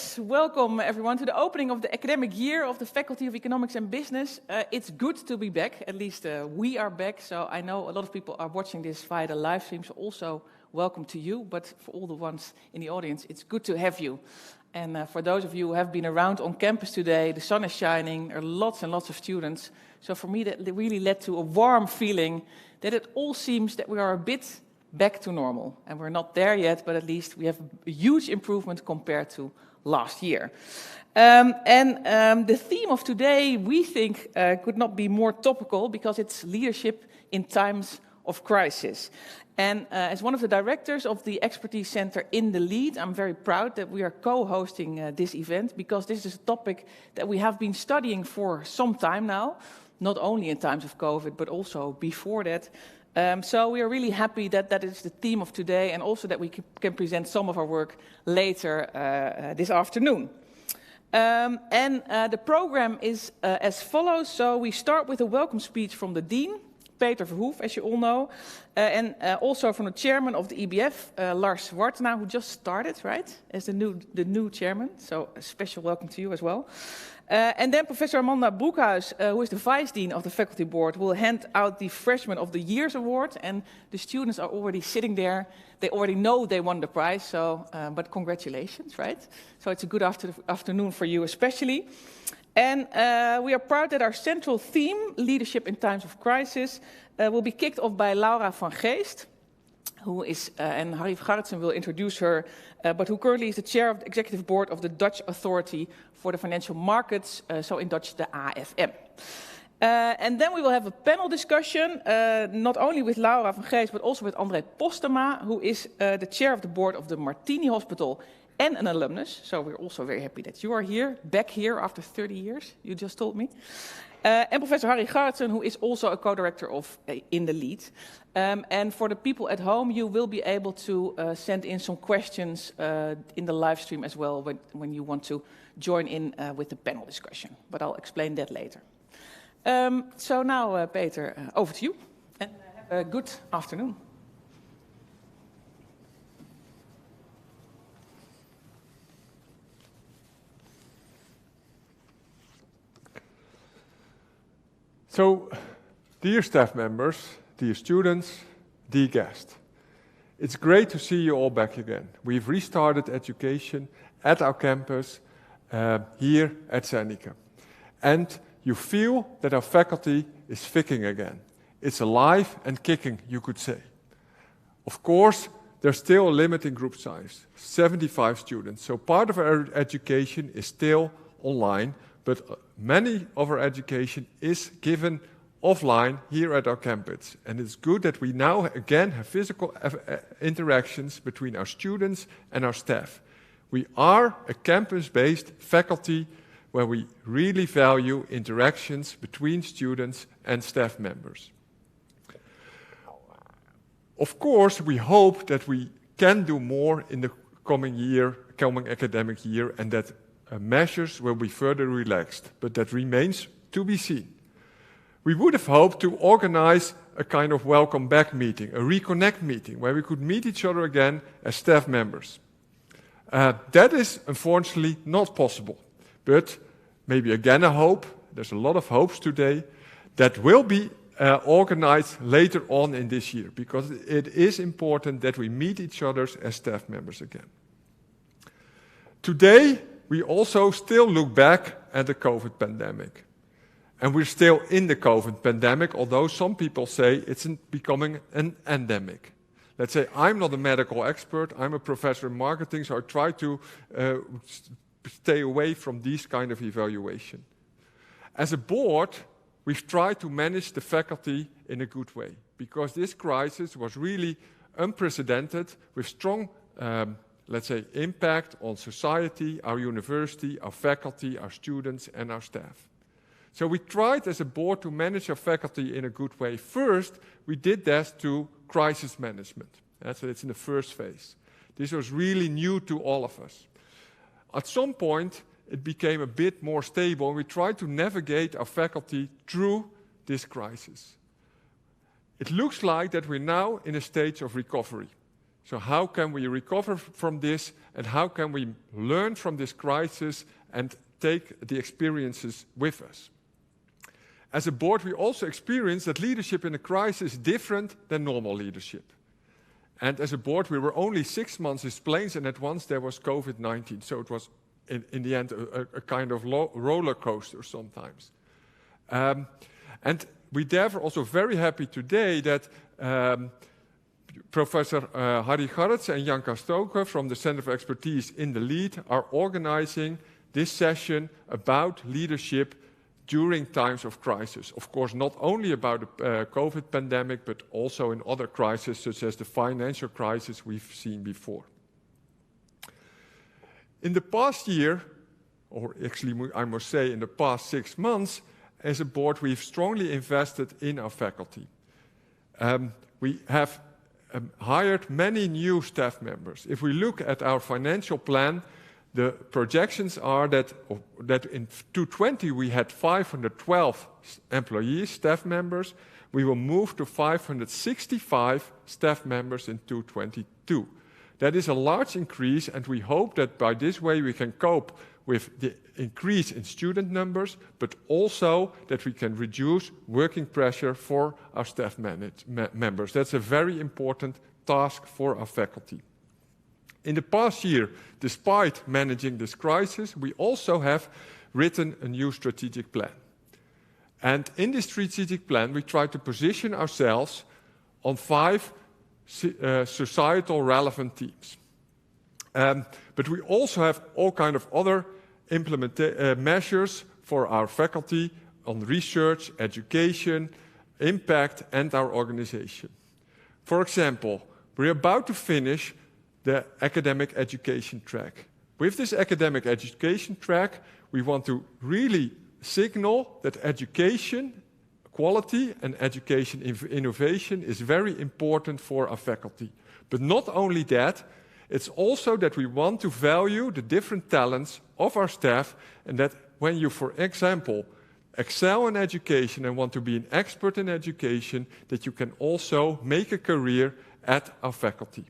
Yes, welcome everyone to the opening of the academic year of the Faculty of Economics and Business. It's good to be back, at least we are back, so I know a lot of people are watching this via the live stream, so also welcome to you, but for all the ones in the audience, it's good to have you. And for those of you who have been around on campus today, the sun is shining, there are lots and lots of students, so for me that really led to a warm feeling that it all seems that we are a bit back to normal. And we're not there yet, but at least we have a huge improvement compared to last year. The theme of today, we think, could not be more topical because it's leadership in times of crisis. And as one of the directors of the Expertise Center in the Lead, I'm very proud that we are co-hosting this event because this is a topic that we have been studying for some time now, not only in times of COVID, but also before that. So we are really happy that that is the theme of today and also that we can present some of our work later this afternoon. The program is as follows. So we start with a welcome speech from the Dean, Peter Verhoef, as you all know, and also from the chairman of the EBF, Lars Wartena, who just started, right, as the new chairman. So a special welcome to you as well. And then Professor Amanda Broekhuis, who is the Vice Dean of the Faculty Board, will hand out the Freshman of the Year's Award. And the students are already sitting there. They already know they won the prize, so, but congratulations, right? So it's a good afternoon for you especially. And we are proud that our central theme, Leadership in Times of Crisis, will be kicked off by Laura van Geest, who is, and Harry Garretsen will introduce her, but who currently is the chair of the executive board of the Dutch Authority for the Financial Markets, so in Dutch, the AFM. And then we will have a panel discussion, not only with Laura van Geest, but also with André Postema, who is the chair of the board of the Martini Hospital and an alumnus. So we're also very happy that you are here, back here after 30 years, you just told me. And Professor Harry Garretsen, who is also a co-director of In the Lead. And for the people at home, you will be able to send in some questions in the live stream as well when you want to join in with the panel discussion. But I'll explain that later. So now, Peter, over to you. And have a good afternoon. So, dear staff members, dear students, dear guests, it's great to see you all back again. We've restarted education at our campus here at Groningen. And you feel that our faculty is ficking again. It's alive and kicking, you could say. Of course, there's still a limit in group size, 75 students. So part of our education is still online, but many of our education is given offline here at our campus. And it's good that we now again have physical interactions between our students and our staff. We are a campus-based faculty where we really value interactions between students and staff members. Of course, we hope that we can do more in the coming academic year, and that measures will be further relaxed, but that remains to be seen. We would have hoped to organize a kind of welcome back meeting, a reconnect meeting, where we could meet each other again as staff members. That is unfortunately not possible, but maybe again a hope, there's a lot of hopes today, that will be organized later on in this year, because it is important that we meet each other as staff members again. Today, we also still look back at the COVID pandemic. And we're still in the COVID pandemic, although some people say it's becoming an endemic. Let's say I'm not a medical expert, I'm a professor in marketing, so I try to stay away from these kind of evaluation. As a board, we've tried to manage the faculty in a good way, because this crisis was really unprecedented with strong let's say, impact on society, our university, our faculty, our students, and our staff. So we tried as a board to manage our faculty in a good way. First, we did that through crisis management. So it's in the first phase. This was really new to all of us. At some point, it became a bit more stable, and we tried to navigate our faculty through this crisis. It looks like that we're now in a stage of recovery. So how can we recover from this, and how can we learn from this crisis and take the experiences with us? As a board, we also experience that leadership in a crisis is different than normal leadership. And as a board, we were only 6 months in place, and at once there was COVID-19. So it was, in the end, a kind of roller coaster sometimes. And we therefore also very happy today that Professor Harry Garretts and Janka Stoker from the Center for Expertise in the Lead are organizing this session about leadership during times of crisis. Of course, not only about the COVID pandemic, but also in other crises, such as the financial crisis we've seen before. In the past year, or actually I must say in the past 6 months, as a board, we've strongly invested in our faculty. We have hired many new staff members. If we look at our financial plan, the projections are that in 2020 we had 512 employees, staff members. We will move to 565 staff members in 2022. That is a large increase, and we hope that by this way we can cope with the increase in student numbers, but also that we can reduce working pressure for our staff members. That's a very important task for our faculty. In the past year, despite managing this crisis, we also have written a new strategic plan. And in this strategic plan, we try to position ourselves on 5 societal relevant themes. But we also have all kind of other measures for our faculty on research, education, impact, and our organization. For example, we're about to finish the academic education track. With this academic education track, we want to really signal that education quality and education innovation is very important for our faculty. But not only that, it's also that we want to value the different talents of our staff, and that when you, for example, excel in education and want to be an expert in education, that you can also make a career at our faculty.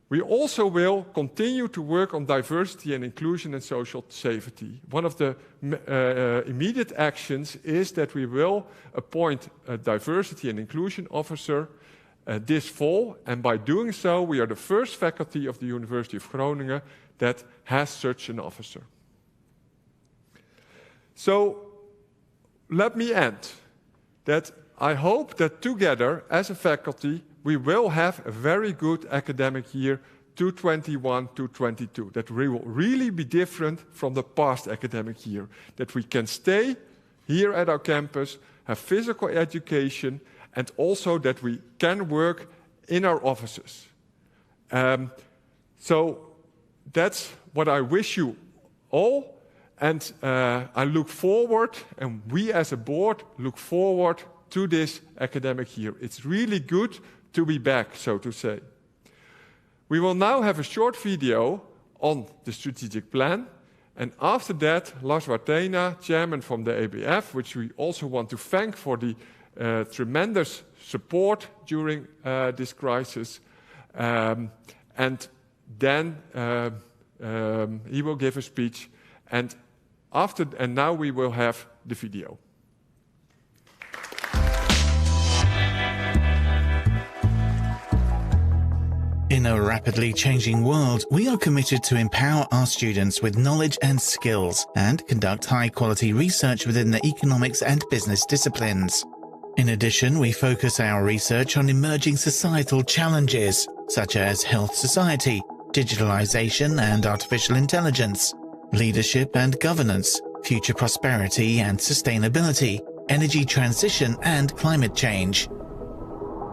We also will continue to work on diversity and inclusion and social safety. One of the immediate actions is that we will appoint a diversity and inclusion officer this fall, and by doing so, we are the first faculty of the University of Groningen that has such an officer. So, let me end that I hope that together, as a faculty, we will have a very good academic year 2021-2022, that will really be different from the past academic year, that we can stay here at our campus, have physical education, and also that we can work in our offices. So that's what I wish you all, and I look forward, and we as a board look forward to this academic year. It's really good to be back, so to say. We will now have a short video on the strategic plan, and after that, Lars Wartena, chairman from the ABF, which we also want to thank for the tremendous support during this crisis, and then he will give a speech, and now we will have the video. In a rapidly changing world, we are committed to empower our students with knowledge and skills and conduct high-quality research within the economics and business disciplines. In addition, we focus our research on emerging societal challenges, such as health society, digitalization and artificial intelligence, leadership and governance, future prosperity and sustainability, energy transition and climate change.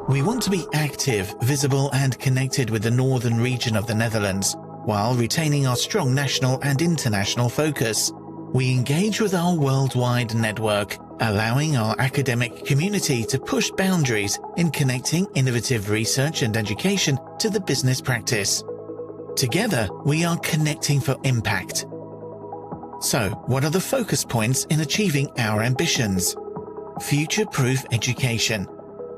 We want to be active, visible and connected with the northern region of the Netherlands, while retaining our strong national and international focus. We engage with our worldwide network, allowing our academic community to push boundaries in connecting innovative research and education to the business practice. Together, we are connecting for impact. So, what are the focus points in achieving our ambitions? Future-proof education.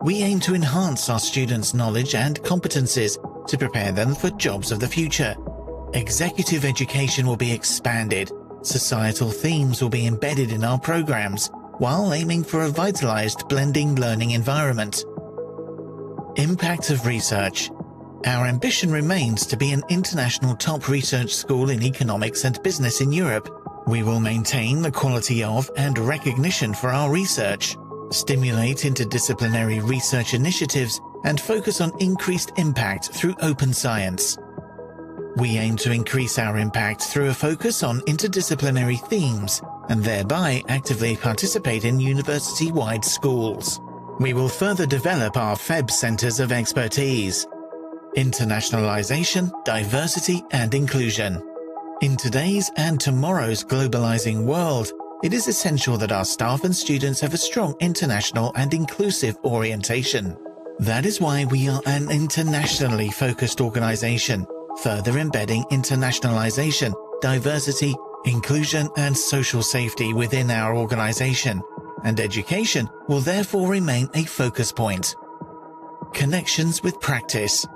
We aim to enhance our students' knowledge and competencies to prepare them for jobs of the future. Executive education will be expanded. Societal themes will be embedded in our programs, while aiming for a vitalized blending learning environment. Impact of research. Our ambition remains to be an international top research school in economics and business in Europe. We will maintain the quality of and recognition for our research, stimulate interdisciplinary research initiatives, and focus on increased impact through open science. We aim to increase our impact through a focus on interdisciplinary themes and thereby actively participate in university-wide schools. We will further develop our FEB centres of expertise. Internationalization, diversity and inclusion. In today's and tomorrow's globalizing world, it is essential that our staff and students have a strong international and inclusive orientation. That is why we are an internationally focused organization, further embedding internationalization, diversity, inclusion and social safety within our organization, and education will therefore remain a focus point. Connections with practice.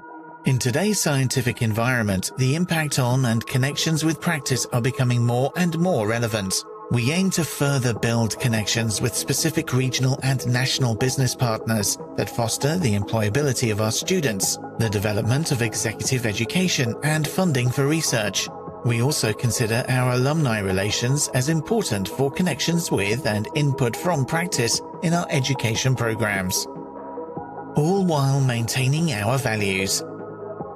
In today's scientific environment, the impact on and connections with practice are becoming more and more relevant. We aim to further build connections with specific regional and national business partners that foster the employability of our students, the development of executive education and funding for research. We also consider our alumni relations as important for connections with and input from practice in our education programs, all while maintaining our values.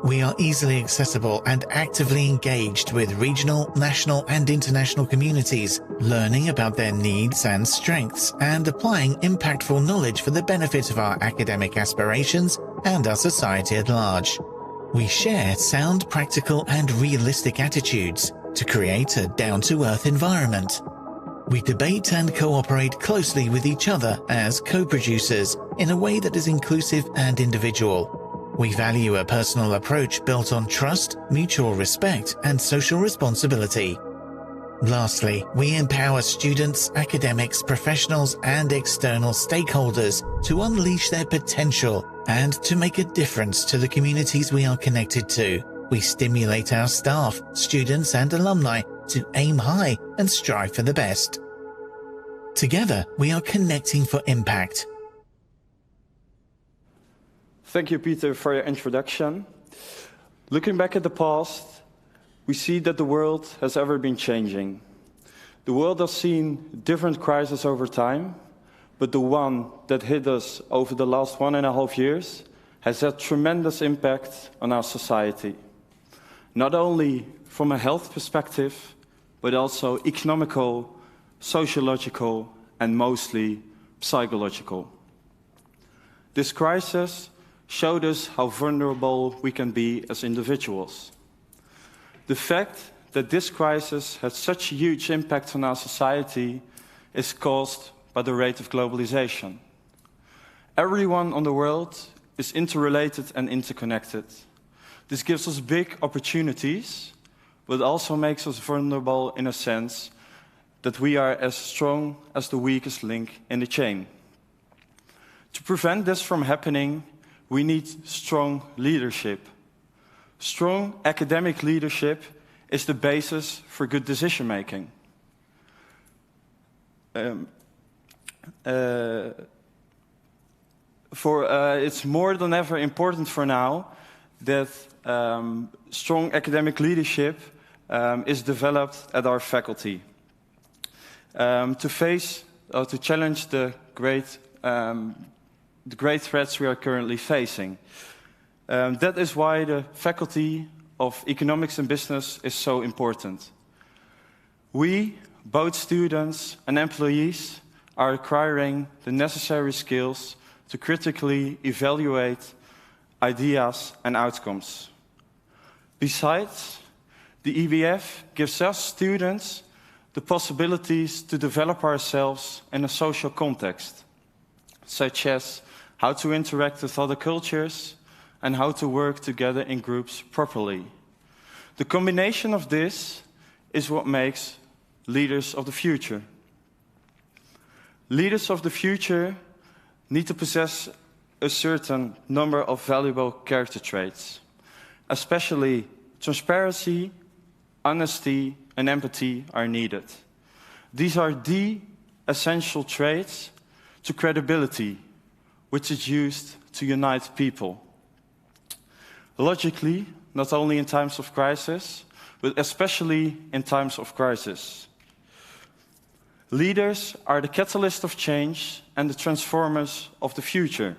We are easily accessible and actively engaged with regional, national and international communities, learning about their needs and strengths and applying impactful knowledge for the benefit of our academic aspirations and our society at large. We share sound, practical and realistic attitudes to create a down-to-earth environment. We debate and cooperate closely with each other as co-producers in a way that is inclusive and individual. We value a personal approach built on trust, mutual respect, and social responsibility. Lastly, we empower students, academics, professionals, and external stakeholders to unleash their potential and to make a difference to the communities we are connected to. We stimulate our staff, students, and alumni to aim high and strive for the best. Together, we are connecting for impact. Thank you, Peter, for your introduction. Looking back at the past, we see that the world has ever been changing. The world has seen different crises over time, but the one that hit us over the last 1.5 years has had tremendous impact on our society. Not only from a health perspective, but also economical, sociological, and mostly psychological. This crisis showed us how vulnerable we can be as individuals. The fact that this crisis had such a huge impact on our society is caused by the rate of globalization. Everyone on the world is interrelated and interconnected. This gives us big opportunities, but also makes us vulnerable in a sense that we are as strong as the weakest link in the chain. To prevent this from happening, we need strong leadership. Strong academic leadership is the basis for good decision-making. It's more than ever important for now that strong academic leadership is developed at our faculty to challenge the great threats we are currently facing. That is why the Faculty of Economics and Business is so important. We, both students and employees, are acquiring the necessary skills to critically evaluate ideas and outcomes. Besides, the EBF gives us students the possibilities to develop ourselves in a social context, such as how to interact with other cultures and how to work together in groups properly. The combination of this is what makes leaders of the future. Leaders of the future need to possess a certain number of valuable character traits. especially transparency, honesty, and empathy are needed. These are the essential traits to credibility, which is used to unite people. Logically, not only in times of crisis, but especially in times of crisis. Leaders are the catalyst of change and the transformers of the future.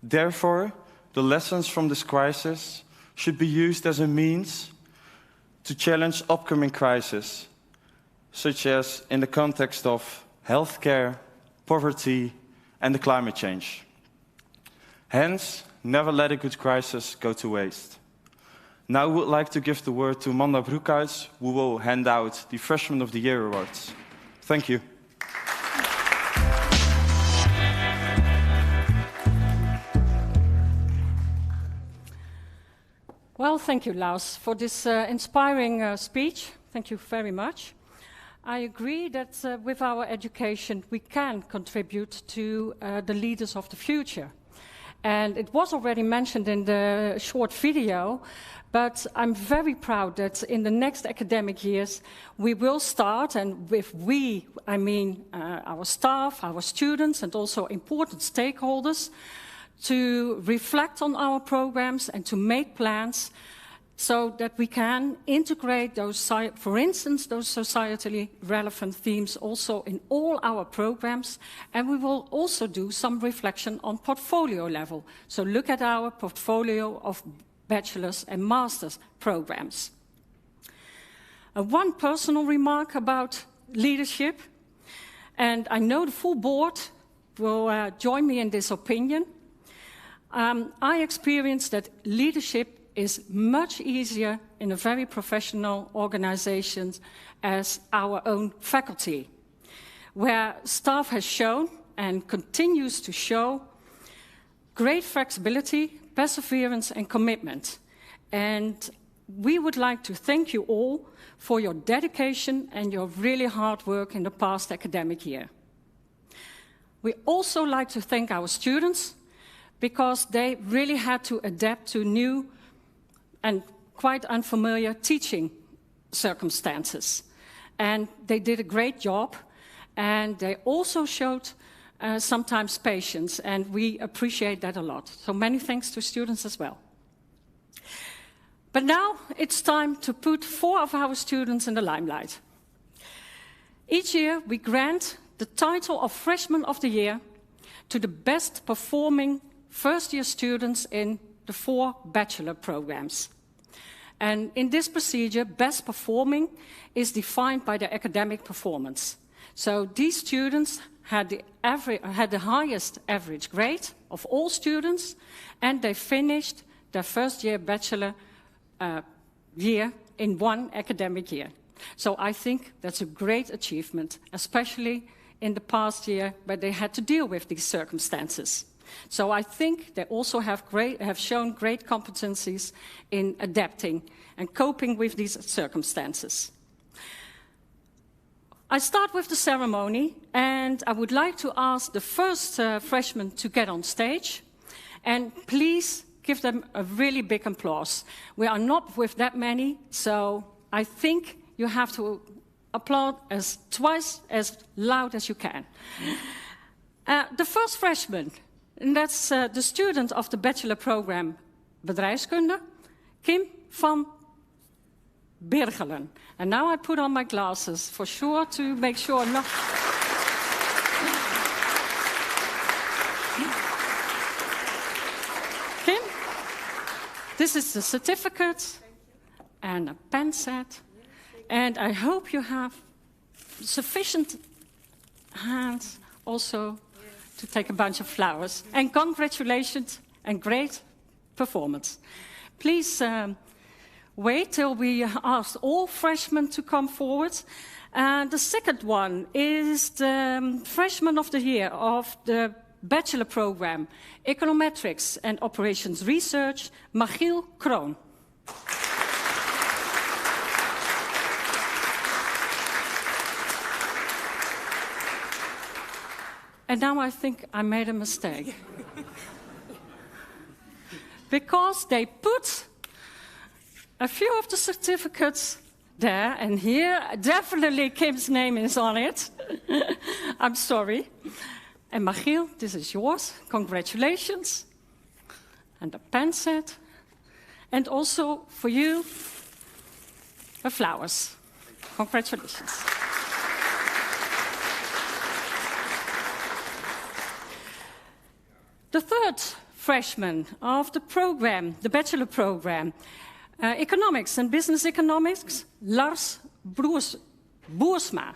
Therefore, the lessons from this crisis should be used as a means to challenge upcoming crises, such as in the context of healthcare, poverty, and the climate change. Hence, never let a good crisis go to waste. Now I would like to give the word to Manda Broekhuis, who will hand out the Freshman of the Year awards. Thank you. Well, thank you, Lars, for this inspiring speech. Thank you very much. I agree that with our education, we can contribute to the leaders of the future. And it was already mentioned in the short video, but I'm very proud that in the next academic years, we will start, and with we, I mean our staff, our students, and also important stakeholders, to reflect on our programs and to make plans so that we can integrate those, for instance, those societally relevant themes also in all our programs. And we will also do some reflection on portfolio level. So look at our portfolio of bachelor's and master's programs. One personal remark about leadership, and I know the full board will join me in this opinion. I experienced that leadership is much easier in a very professional organization as our own faculty, where staff has shown and continues to show great flexibility, perseverance, and commitment. And we would like to thank you all for your dedication and your really hard work in the past academic year. We also like to thank our students because they really had to adapt to new and quite unfamiliar teaching circumstances. And they did a great job, and they also showed sometimes patience, and we appreciate that a lot. So many thanks to students as well. But now it's time to put 4 of our students in the limelight. Each year we grant the title of Freshman of the Year to the best performing first-year students in the 4 bachelor programs. And in this procedure, best performing is defined by their academic performance. So these students had the highest average grade of all students, and they finished their first-year bachelor year in 1 academic year. So I think that's a great achievement, especially in the past year where they had to deal with these circumstances. So I think they also have shown great competencies in adapting and coping with these circumstances. I start with the ceremony, and I would like to ask the first freshman to get on stage, and please give them a really big applause. We are not with that many, so I think you have to applaud twice as loud as you can. The first freshman, and that's the student of the bachelor program Bedrijfskunde, Kim van Bergelen. And now I put on my glasses for sure to make sure not... Kim, this is the certificate and a pen set. And I hope you have sufficient hands also to take a bunch of flowers. And congratulations and great performance. Please wait till we ask all freshmen to come forward. And the second one is the Freshman of the Year of the Bachelor Program, Econometrics and Operations Research, Michiel Kroon. And now I think I made a mistake. Because they put a few of the certificates there, and here definitely Kim's name is on it. I'm sorry. And Magiel, this is yours. Congratulations. And the pen set. And also for you, the flowers. Congratulations. The third freshman of the program, the bachelor program, Economics and Business Economics, Lars Boersma.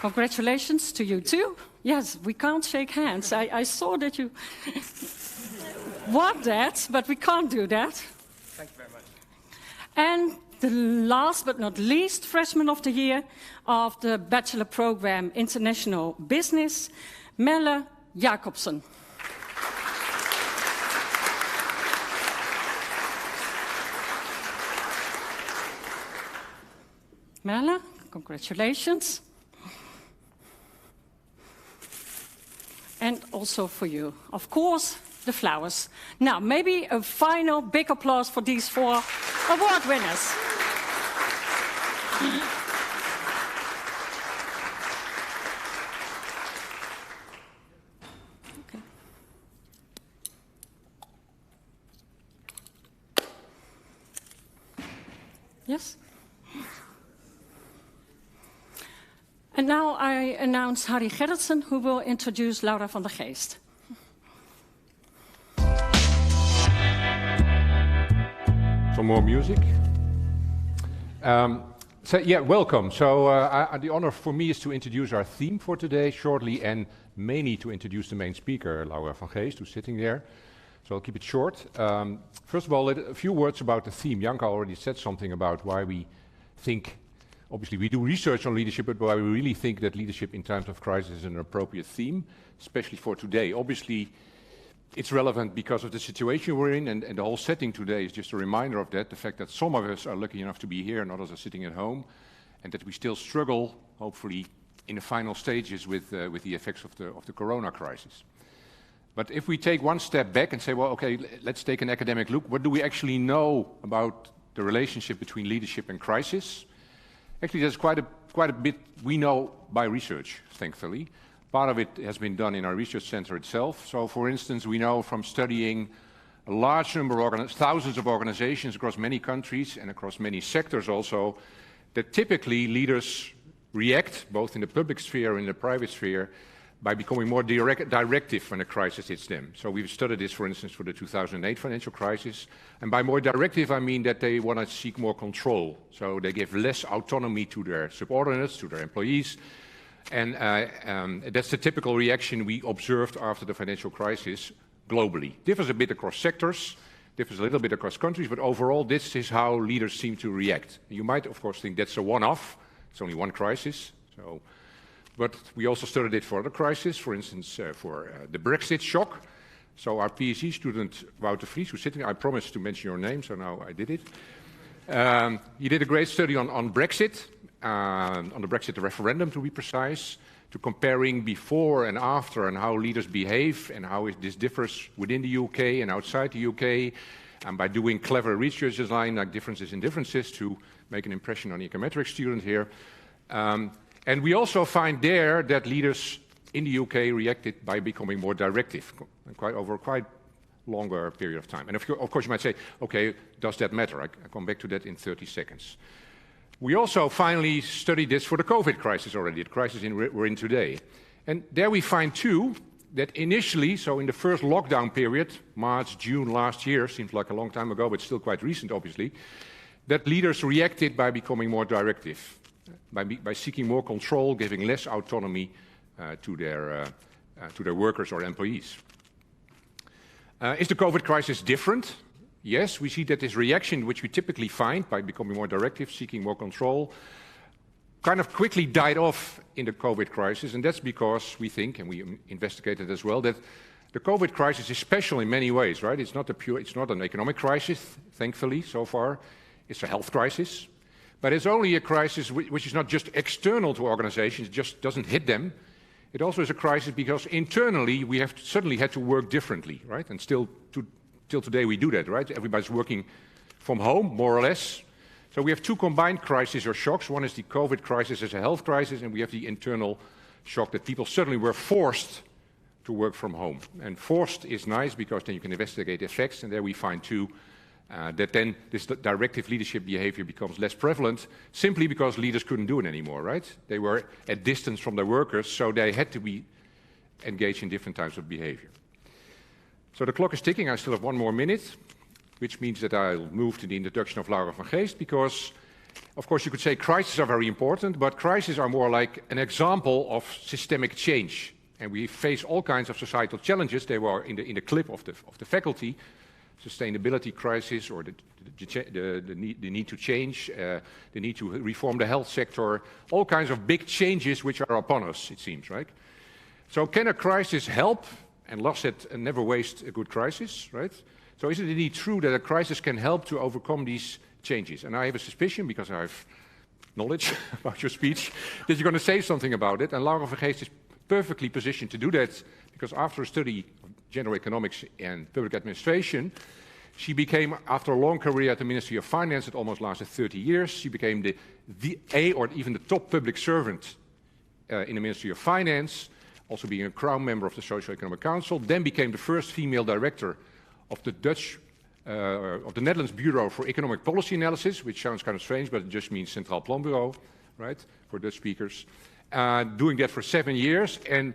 Congratulations to you too. Yes, we can't shake hands. I saw that you want that, but we can't do that. Thank you very much. And the last but not least freshman of the year of the bachelor program International Business, Melle Jacobsen. Melle, congratulations. And also for you, of course, the flowers. Now, maybe a final big applause for these 4 award winners. Okay. Yes? And now I announce Harry Gerritsen, who will introduce Laura van der Geest. Some more music. Welcome. So the honor for me is to introduce our theme for today shortly, and mainly to introduce the main speaker, Laura van Geest, who's sitting there. So I'll keep it short. First of all, a few words about the theme. Janka already said something about why we think, obviously we do research on leadership, but why we really think that leadership in times of crisis is an appropriate theme, especially for today. Obviously, it's relevant because of the situation we're in, and the whole setting today is just a reminder of that, the fact that some of us are lucky enough to be here and others are sitting at home, and that we still struggle, hopefully, in the final stages with the effects of the corona crisis. But if we take one step back and say, well, okay, let's take an academic look, what do we actually know about the relationship between leadership and crisis? Actually, there's quite a bit we know by research, thankfully. Part of it has been done in our research center itself. So, for instance, we know from studying a large number of thousands of organizations across many countries and across many sectors also, that typically leaders react, both in the public sphere and in the private sphere, by becoming more directive when a crisis hits them. So we've studied this, for instance, for the 2008 financial crisis. And by more directive, I mean that they want to seek more control. So they give less autonomy to their subordinates, to their employees. And that's the typical reaction we observed after the financial crisis globally. Differs a bit across sectors, differs a little bit across countries, but overall this is how leaders seem to react. You might, of course, think that's a one-off. It's only one crisis. But we also studied it for other crises, for instance, for the Brexit shock. So our PhD student, Wouter Vries, who's sitting, I promised to mention your name, so now I did it. He did a great study on Brexit, on the Brexit referendum, to be precise, to comparing before and after and how leaders behave and how this differs within the UK and outside the UK, and by doing clever research design like differences in differences to make an impression on the econometrics student here. And we also find there that leaders in the UK reacted by becoming more directive, over quite longer period of time. And of course you might say, okay, does that matter? I come back to that in 30 seconds. We also finally studied this for the COVID crisis already, the crisis we're in today. And there we find too, that initially, so in the first lockdown period, March, June last year, seems like a long time ago, but still quite recent obviously, that leaders reacted by becoming more directive, by seeking more control, giving less autonomy to their workers or employees. Is the COVID crisis different? Yes, we see that this reaction, which we typically find by becoming more directive, seeking more control, kind of quickly died off in the COVID crisis, and that's because we think, and we investigated as well, that the COVID crisis is special in many ways, right? It's not an economic crisis, thankfully, so far. It's a health crisis. But it's only a crisis which is not just external to organizations, it just doesn't hit them. It also is a crisis because internally we have suddenly had to work differently, right? And till today we do that, right? Everybody's working from home, more or less. So we have two combined crises or shocks. One is the Covet crisis as a health crisis, and we have the internal shock that people suddenly were forced to work from home. And forced is nice because then you can investigate effects, and there we find too that then this directive leadership behavior becomes less prevalent simply because leaders couldn't do it anymore, right? They were at distance from their workers, so they had to be engaged in different types of behavior. So the clock is ticking. I still have 1 more minute, which means that I'll move to the introduction of Laura van Geest, because, of course, you could say crises are very important, but crises are more like an example of systemic change. And we face all kinds of societal challenges. They were in the clip of the faculty, sustainability crisis, or the need to change, the need to reform the health sector, all kinds of big changes which are upon us, it seems, right? So can a crisis help? And Lars said, never waste a good crisis, right? So is it indeed true that a crisis can help to overcome these changes? And I have a suspicion, because I have knowledge about your speech, that you're going to say something about it. And Laura van Geest is perfectly positioned to do that, because after a study of general economics and public administration, she became, after a long career at the Ministry of Finance that almost lasted 30 years, she became the or even the top public servant in the Ministry of Finance, also being a Crown member of the Socio-Economic Council, then became the first female director of the Netherlands Bureau for Economic Policy Analysis, which sounds kind of strange, but it just means Centraal Planbureau, right, for Dutch speakers. Doing that for 7 years, and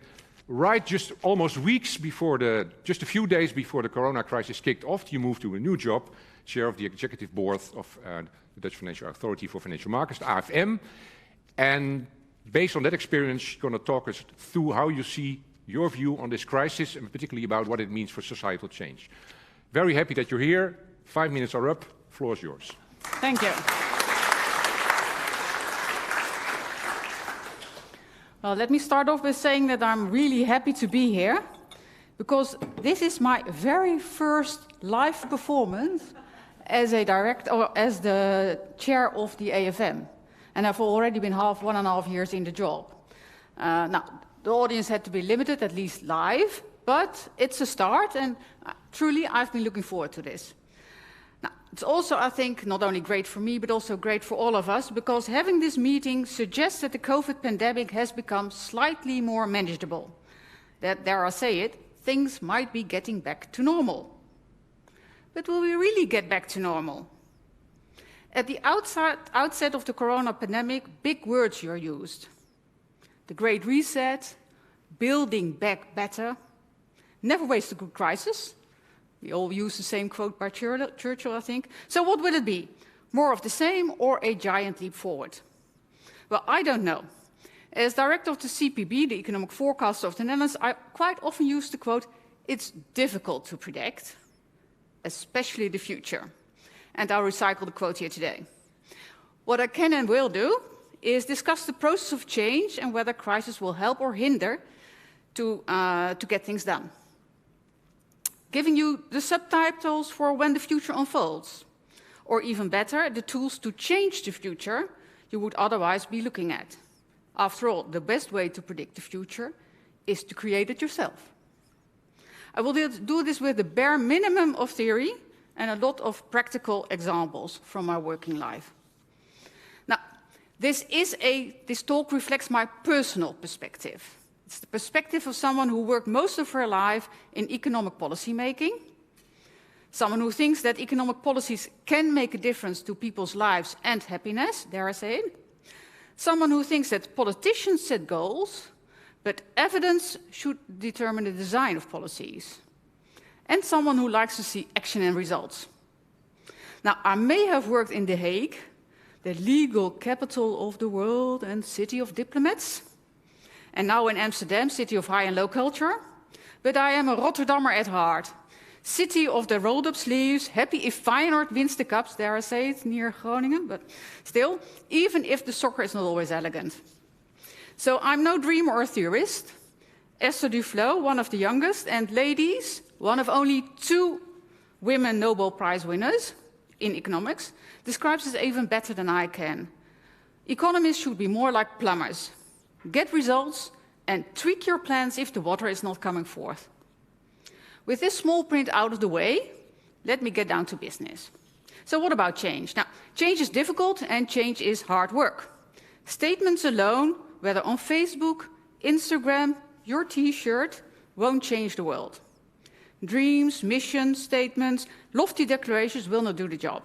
right just almost weeks before just a few days before the corona crisis kicked off, you moved to a new job, chair of the executive board of the Dutch Financial Authority for Financial Markets, the AFM. And based on that experience, you're going to talk us through how you see your view on this crisis, and particularly about what it means for societal change. Very happy that you're here. 5 minutes are up. Floor is yours. Thank you. Well, let me start off with saying that I'm really happy to be here, because this is my very first live performance as a director, or as the chair of the AFM. And I've already been 1.5 years in the job. Now, the audience had to be limited, at least live, but it's a start, and truly I've been looking forward to this. Now, it's also, I think, not only great for me, but also great for all of us, because having this meeting suggests that the COVID pandemic has become slightly more manageable. That, dare I say it, things might be getting back to normal. But will we really get back to normal? At the outset of the corona pandemic, big words were used. The Great Reset, building back better, never waste a good crisis. We all use the same quote by Churchill, I think. So what will it be? More of the same or a giant leap forward? Well, I don't know. As director of the CPB, the Economic Forecaster of the Netherlands, I quite often use the quote, "It's difficult to predict, especially the future." And I'll recycle the quote here today. What I can and will do is discuss the process of change and whether crisis will help or hinder to get things done. Giving you the subtitles for when the future unfolds, or even better, the tools to change the future you would otherwise be looking at. After all, the best way to predict the future is to create it yourself. I will do this with the bare minimum of theory and a lot of practical examples from my working life. Now, this talk reflects my personal perspective. It's the perspective of someone who worked most of her life in economic policy making, someone who thinks that economic policies can make a difference to people's lives and happiness, dare I say it, someone who thinks that politicians set goals, but evidence should determine the design of policies, and someone who likes to see action and results. Now, I may have worked in The Hague, the legal capital of the world and city of diplomats, and now in Amsterdam, city of high and low culture, but I am a Rotterdammer at heart, city of the rolled-up sleeves, happy if Feyenoord wins the cups, dare I say it, near Groningen, but still, even if the soccer is not always elegant. So I'm no dreamer or theorist. Esther Duflo, one of the youngest, and ladies, one of only 2 women Nobel Prize winners in economics, describes it even better than I can. Economists should be more like plumbers. Get results, and tweak your plans if the water is not coming forth. With this small print out of the way, let me get down to business. So what about change? Now, change is difficult and change is hard work. Statements alone, whether on Facebook, Instagram, your T-shirt, won't change the world. Dreams, missions, statements, lofty declarations will not do the job.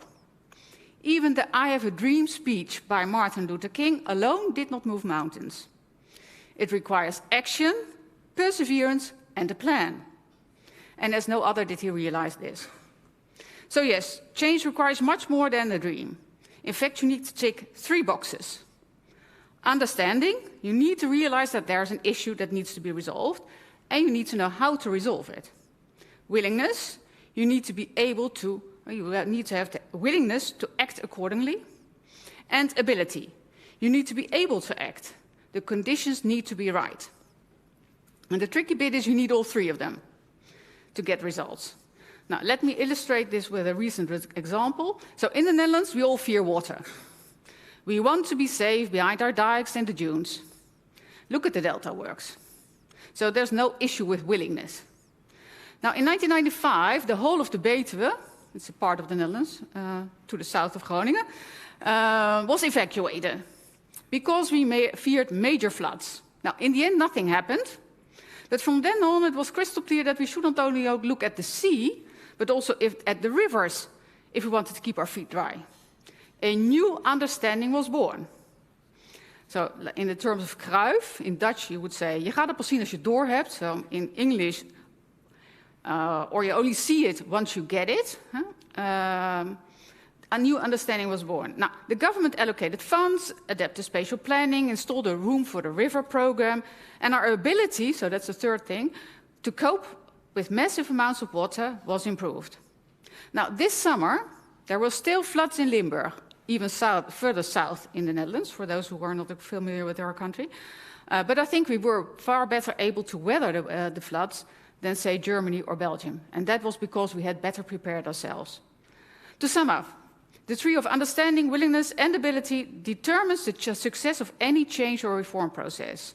Even the I Have a Dream speech by Martin Luther King alone did not move mountains. It requires action, perseverance, and a plan. And as no other did he realize this. So yes, change requires much more than a dream. In fact, you need to tick 3 boxes. Understanding, you need to realize that there's an issue that needs to be resolved, and you need to know how to resolve it. Willingness, you need to have the willingness to act accordingly. And ability, you need to be able to act. The conditions need to be right. And the tricky bit is you need all 3 of them to get results. Now, let me illustrate this with a recent example. So in the Netherlands, we all fear water. We want to be safe behind our dikes and the dunes. Look at the delta works. So there's no issue with willingness. Now, in 1995, the whole of the Betuwe, it's a part of the Netherlands, to the south of Groningen, was evacuated because we feared major floods. Now, in the end, nothing happened. But from then on, it was crystal clear that we should not only look at the sea, but also at the rivers, if we wanted to keep our feet dry. A new understanding was born. So, in the terms of kruif, in Dutch you would say, je gaat het pas zien als je het door hebt. So, in English, or you only see it once you get it. A new understanding was born. Now, the government allocated funds, adapted spatial planning, installed a room for the river program, and our ability, so that's the third thing, to cope with massive amounts of water was improved. Now, this summer, there were still floods in Limburg, even further south in the Netherlands, for those who are not familiar with our country. But I think we were far better able to weather the floods than, say, Germany or Belgium. And that was because we had better prepared ourselves. To sum up, the tree of understanding, willingness, and ability determines the success of any change or reform process.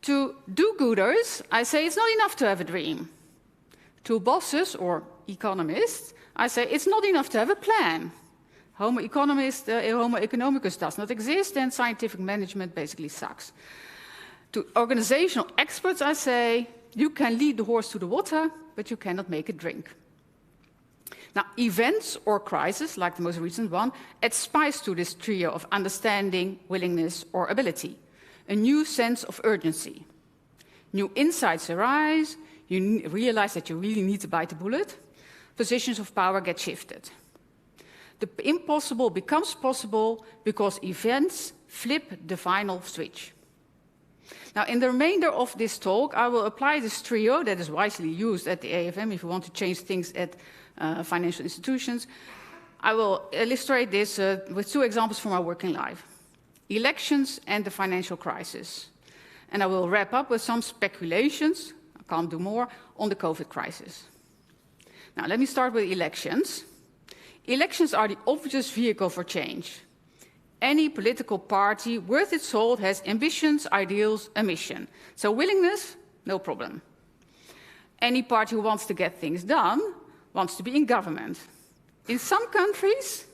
To do-gooders, I say it's not enough to have a dream. To bosses or economists, I say it's not enough to have a plan. Homo economicus does not exist, and scientific management basically sucks. To organizational experts, I say you can lead the horse to the water, but you cannot make it drink. Now, events or crises, like the most recent one, add spice to this trio of understanding, willingness, or ability. A new sense of urgency. New insights arise, you realize that you really need to bite the bullet. Positions of power get shifted. The impossible becomes possible because events flip the final switch. Now, in the remainder of this talk, I will apply this trio that is wisely used at the AFM if you want to change things at financial institutions. I will illustrate this with 2 examples from our working life. Elections and the financial crisis. And I will wrap up with some speculations, I can't do more, on the Covet crisis. Now, let me start with elections. Elections are the obvious vehicle for change. Any political party worth its salt has ambitions, ideals, a mission. So willingness, no problem. Any party who wants to get things done wants to be in government. In some countries,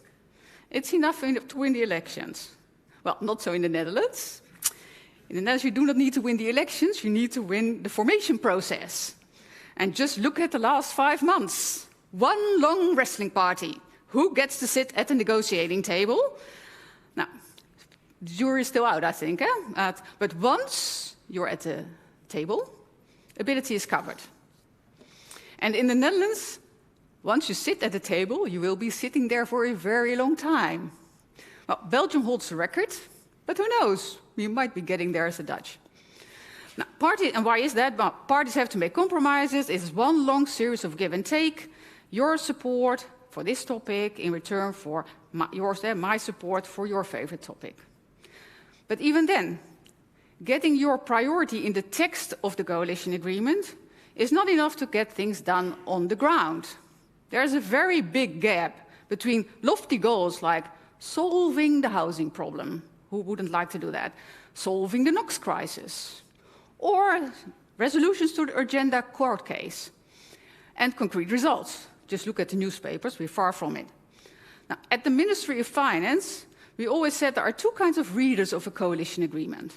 it's enough to win the elections. Well, not so in the Netherlands. In the Netherlands, you do not need to win the elections, you need to win the formation process. And just look at the last 5 months. One long wrestling party. Who gets to sit at the negotiating table? Now, the jury is still out, I think. But once you're at the table, ability is covered. And in the Netherlands, once you sit at the table, you will be sitting there for a very long time. Well, Belgium holds the record, but who knows? We might be getting there as the Dutch. Now, and why is that? Well, parties have to make compromises. It's one long series of give and take. Your support for this topic in return for my support for your favorite topic. But even then, getting your priority in the text of the coalition agreement is not enough to get things done on the ground. There's a very big gap between lofty goals like solving the housing problem. Who wouldn't like to do that? Solving the NOx crisis. or resolutions to the agenda court case, and concrete results. Just look at the newspapers, we're far from it. Now, at the Ministry of Finance, we always said there are two kinds of readers of a coalition agreement.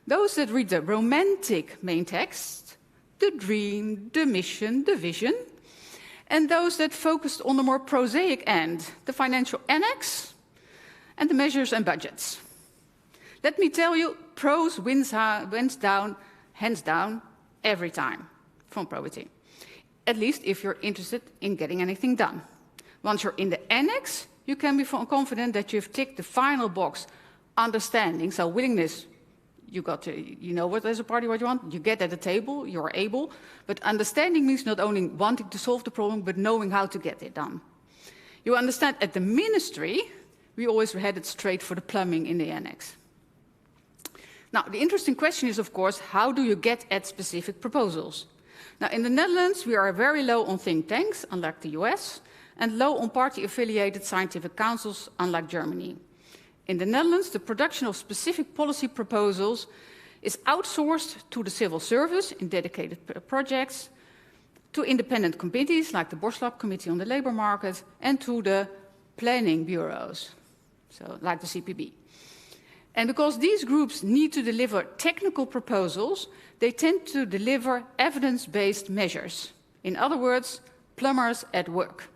Those that read the romantic main text, the dream, the mission, the vision, and those that focused on the more prosaic end, the financial annex and the measures and budgets. Let me tell you, prose wins down, hands down, every time from probity. At least if you're interested in getting anything done. Once you're in the annex, you can be confident that you've ticked the final box, understanding, so willingness. You know what as a party what you want, you get at the table, you're able, but understanding means not only wanting to solve the problem, but knowing how to get it done. You understand, at the ministry, we always headed straight for the plumbing in the annex. Now, the interesting question is, of course, how do you get at specific proposals? Now, in the Netherlands, we are very low on think tanks, unlike the US, and low on party-affiliated scientific councils, unlike Germany. In the Netherlands, the production of specific policy proposals is outsourced to the civil service in dedicated projects, to independent committees like the Borslab Committee on the Labour Market, and to the planning bureaus, so like the CPB. And because these groups need to deliver technical proposals, they tend to deliver evidence-based measures. In other words, plumbers at work.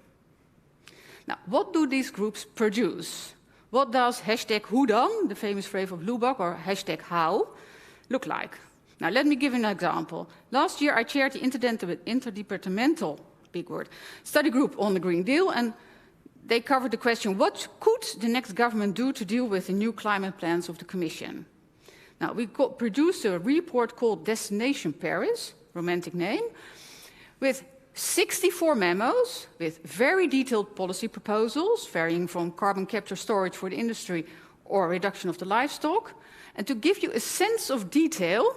Now, what do these groups produce? What does #hoe dan, the famous phrase of Lubach, or #how, look like? Now, let me give an example. Last year, I chaired the interdepartmental, big word, study group on the Green Deal, and they covered the question, what could the next government do to deal with the new climate plans of the Commission? Now, we produced a report called Destination Paris, romantic name, with 64 memos with very detailed policy proposals, varying from carbon capture storage for the industry or reduction of the livestock. And to give you a sense of detail,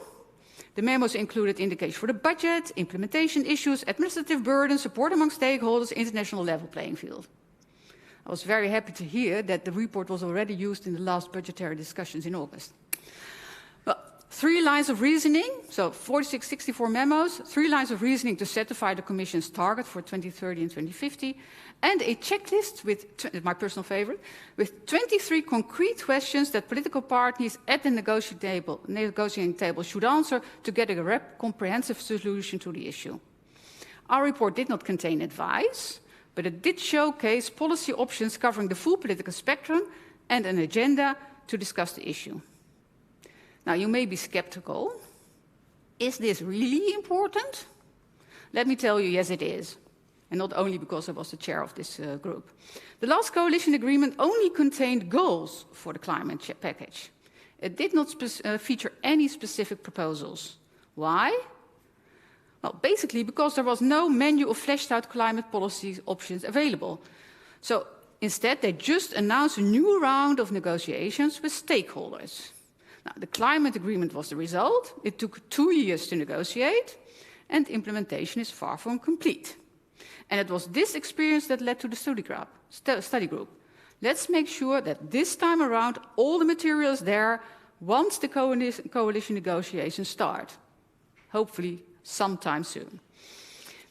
the memos included indications for the budget, implementation issues, administrative burden, support among stakeholders, international level playing field. I was very happy to hear that the report was already used in the last budgetary discussions in August. Well, 3 lines of reasoning, so 46, 64 memos, 3 lines of reasoning to certify the Commission's target for 2030 and 2050, and a checklist with, my personal favorite, with 23 concrete questions that political parties at the negotiating table should answer to get a comprehensive solution to the issue. Our report did not contain advice, but it did showcase policy options covering the full political spectrum and an agenda to discuss the issue. Now, you may be skeptical. Is this really important? Let me tell you, yes, it is. And not only because I was the chair of this group. The last coalition agreement only contained goals for the climate package. It did not feature any specific proposals. Why? Well, basically because there was no menu of fleshed out climate policy options available. So instead, they just announced a new round of negotiations with stakeholders. Now, the climate agreement was the result. It took 2 years to negotiate, and implementation is far from complete. And it was this experience that led to the study group. Let's make sure that this time around all the material is there once the coalition negotiations start. Hopefully sometime soon.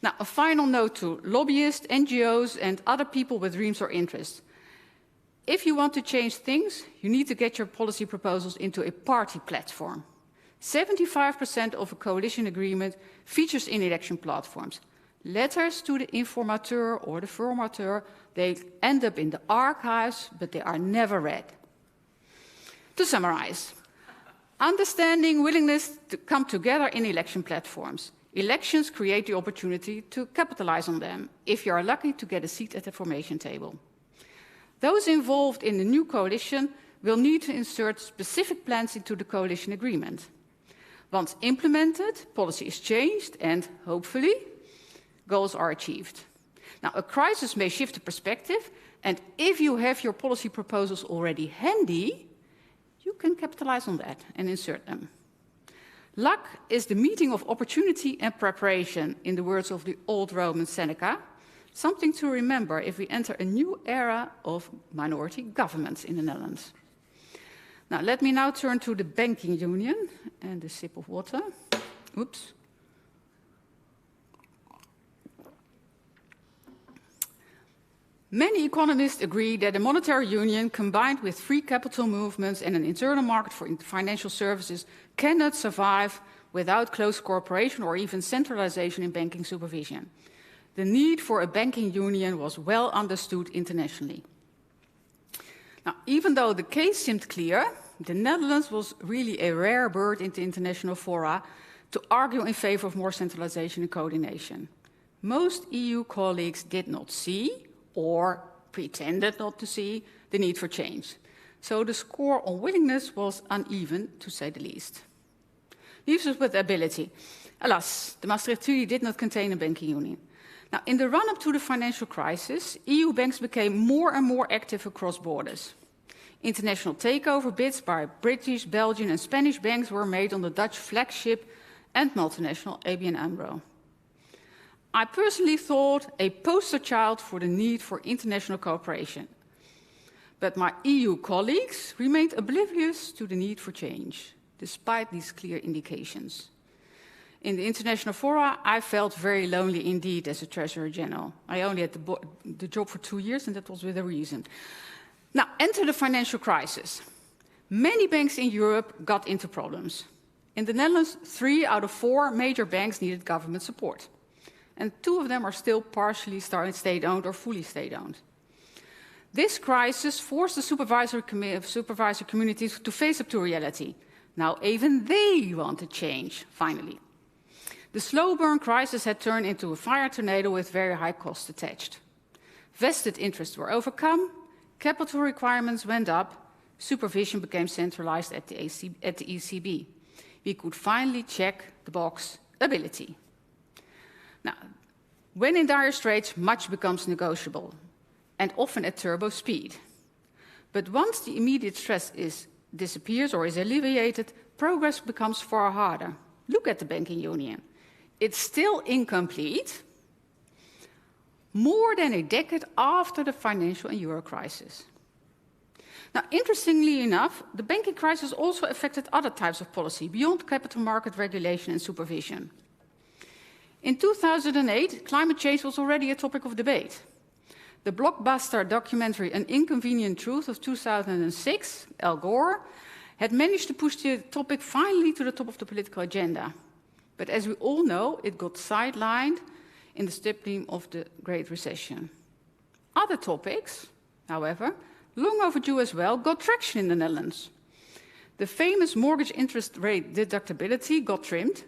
Now, a final note to lobbyists, NGOs, and other people with dreams or interests. If you want to change things, you need to get your policy proposals into a party platform. 75% of a coalition agreement features in election platforms. Letters to the informateur or the formateur, they end up in the archives, but they are never read. To summarize, understanding willingness to come together in election platforms. Elections create the opportunity to capitalize on them, if you are lucky to get a seat at the formation table. Those involved in the new coalition will need to insert specific plans into the coalition agreement. Once implemented, policy is changed and, hopefully, goals are achieved. Now, a crisis may shift the perspective, and if you have your policy proposals already handy, you can capitalize on that and insert them. Luck is the meeting of opportunity and preparation, in the words of the old Roman Seneca, something to remember if we enter a new era of minority governments in the Netherlands. Now, let me now turn to the banking union and a sip of water. Oops. Many economists agree that a monetary union combined with free capital movements and an internal market for financial services cannot survive without close cooperation or even centralization in banking supervision. The need for a banking union was well understood internationally. Now, even though the case seemed clear, the Netherlands was really a rare bird in the international fora to argue in favor of more centralization and coordination. Most EU colleagues did not see, or pretended not to see, the need for change. So the score on willingness was uneven, to say the least. Leaves us with ability. Alas, the Maastricht Treaty did not contain a banking union. Now, in the run-up to the financial crisis, EU banks became more and more active across borders. International takeover bids by British, Belgian and Spanish banks were made on the Dutch flagship and multinational ABN AMRO. I personally thought a poster child for the need for international cooperation. But my EU colleagues remained oblivious to the need for change, despite these clear indications. In the international fora, I felt very lonely indeed as a Treasurer General. I only had the job for 2 years, and that was with a reason. Now, enter the financial crisis. Many banks in Europe got into problems. In the Netherlands, 3 out of 4 major banks needed government support. And 2 of them are still partially state-owned or fully state-owned. This crisis forced the supervisory communities to face up to reality. Now even they wanted change, finally. The slow burn crisis had turned into a fire tornado with very high costs attached. Vested interests were overcome, capital requirements went up, supervision became centralized at the ECB. We could finally check the box ability. Now, when in dire straits, much becomes negotiable, and often at turbo speed. But once the immediate stress disappears or is alleviated, progress becomes far harder. Look at the banking union. It's still incomplete, more than a decade after the financial and euro crisis. Now, interestingly enough, the banking crisis also affected other types of policy beyond capital market regulation and supervision. In 2008, climate change was already a topic of debate. The blockbuster documentary An Inconvenient Truth of 2006, Al Gore, had managed to push the topic finally to the top of the political agenda. But as we all know, it got sidelined in the stepping of the Great Recession. Other topics, however, long overdue as well, got traction in the Netherlands. The famous mortgage interest rate deductibility got trimmed,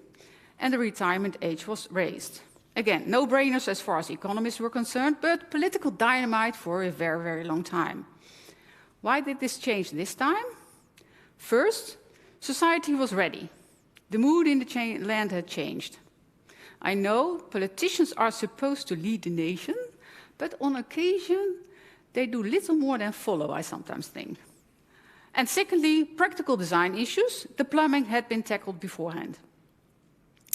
and the retirement age was raised. Again, no-brainers as far as economists were concerned, but political dynamite for a very, very long time. Why did this change this time? First, society was ready. The mood in the land had changed. I know politicians are supposed to lead the nation, but on occasion, they do little more than follow, I sometimes think. And secondly, practical design issues, the plumbing had been tackled beforehand.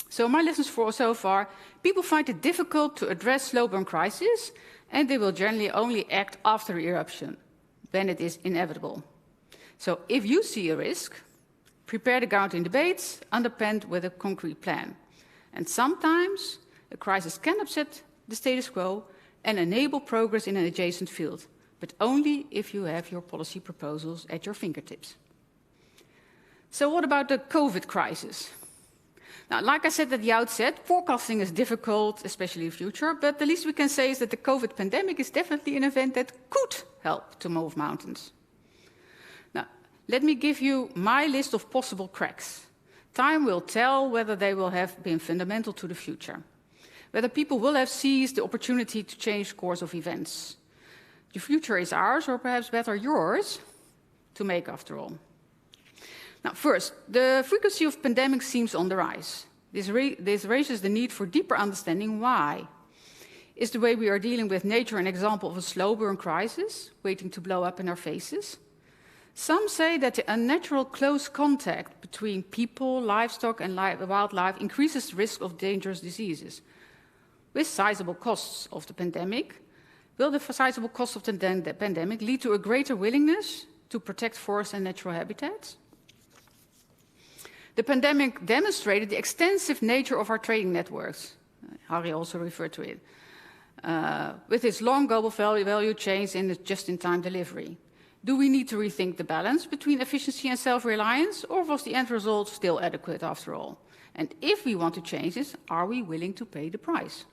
So my lessons for so far, people find it difficult to address slow burn crisis, and they will generally only act after the eruption, when it is inevitable. So if you see a risk, prepare the ground in debates, underpinned with a concrete plan. And sometimes a crisis can upset the status quo and enable progress in an adjacent field, but only if you have your policy proposals at your fingertips. So what about the COVID crisis? Now, like I said at the outset, forecasting is difficult, especially in the future, but the least we can say is that the COVID pandemic is definitely an event that could help to move mountains. Now, let me give you my list of possible cracks. Time will tell whether they will have been fundamental to the future, whether people will have seized the opportunity to change the course of events. The future is ours, or perhaps better yours, to make after all. Now, first, the frequency of pandemics seems on the rise. This raises the need for deeper understanding why. Is the way we are dealing with nature an example of a slow burn crisis, waiting to blow up in our faces? Some say that the unnatural close contact between people, livestock, and wildlife increases the risk of dangerous diseases. With sizable costs of the pandemic, will the sizable costs of the pandemic lead to a greater willingness to protect forests and natural habitats. The pandemic demonstrated the extensive nature of our trading networks. Harry also referred to it. With its long global value chains and its just-in-time delivery. Do we need to rethink the balance between efficiency and self-reliance, or was the end result still adequate after all? And if we want to change this, are we willing to pay the price?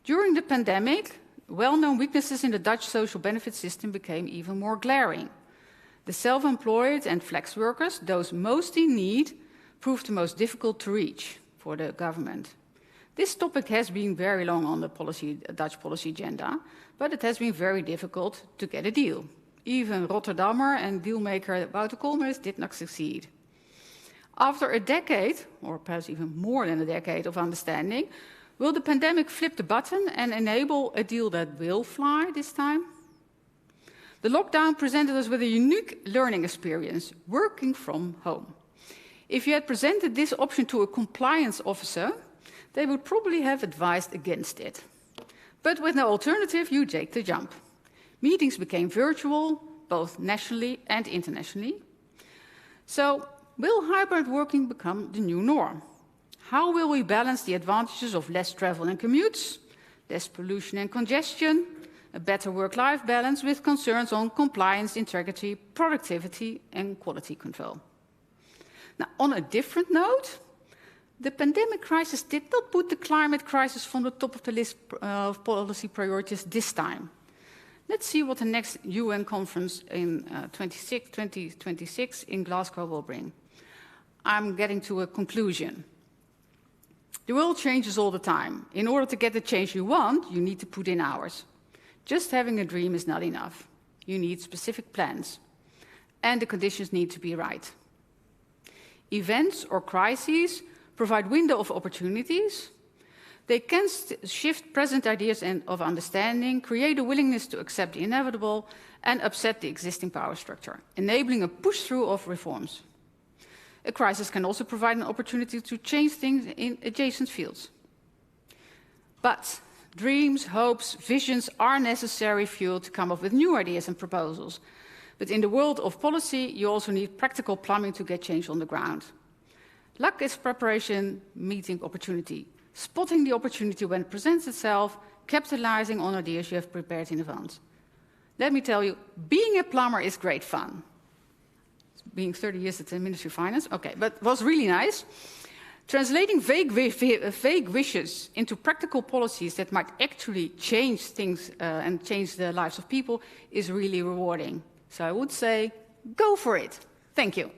During the pandemic, well-known weaknesses in the Dutch social benefit system became even more glaring. The self-employed and flex workers, those most in need, proved the most difficult to reach for the government. This topic has been very long on the Dutch policy agenda, but it has been very difficult to get a deal. Even Rotterdammer and dealmaker Wouter Koolmees did not succeed. After a decade, or perhaps even more than a decade of understanding, will the pandemic flip the button and enable a deal that will fly this time? The lockdown presented us with a unique learning experience, working from home. If you had presented this option to a compliance officer, they would probably have advised against it. But with no alternative, you take the jump. Meetings became virtual, both nationally and internationally. So, will hybrid working become the new norm? How will we balance the advantages of less travel and commutes, less pollution and congestion, a better work-life balance with concerns on compliance, integrity, productivity, and quality control? Now, on a different note, the pandemic crisis did not put the climate crisis from the top of the list of policy priorities this time. Let's see what the next UN conference in 2026 in Glasgow will bring. I'm getting to a conclusion. The world changes all the time. In order to get the change you want, you need to put in hours. Just having a dream is not enough. You need specific plans. And the conditions need to be right. Events or crises provide window of opportunities. They can shift present ideas of understanding, create a willingness to accept the inevitable, and upset the existing power structure, enabling a push-through of reforms. A crisis can also provide an opportunity to change things in adjacent fields. But dreams, hopes, visions are necessary fuel to come up with new ideas and proposals. But in the world of policy, you also need practical plumbing to get change on the ground. Luck is preparation, meeting opportunity, spotting the opportunity when it presents itself, capitalizing on ideas you have prepared in advance. Let me tell you, being a plumber is great fun. Being 30 years at the Ministry of Finance, okay, but it was really nice. Translating vague wishes into practical policies that might actually change things and change the lives of people is really rewarding. So I would say, go for it. Thank you.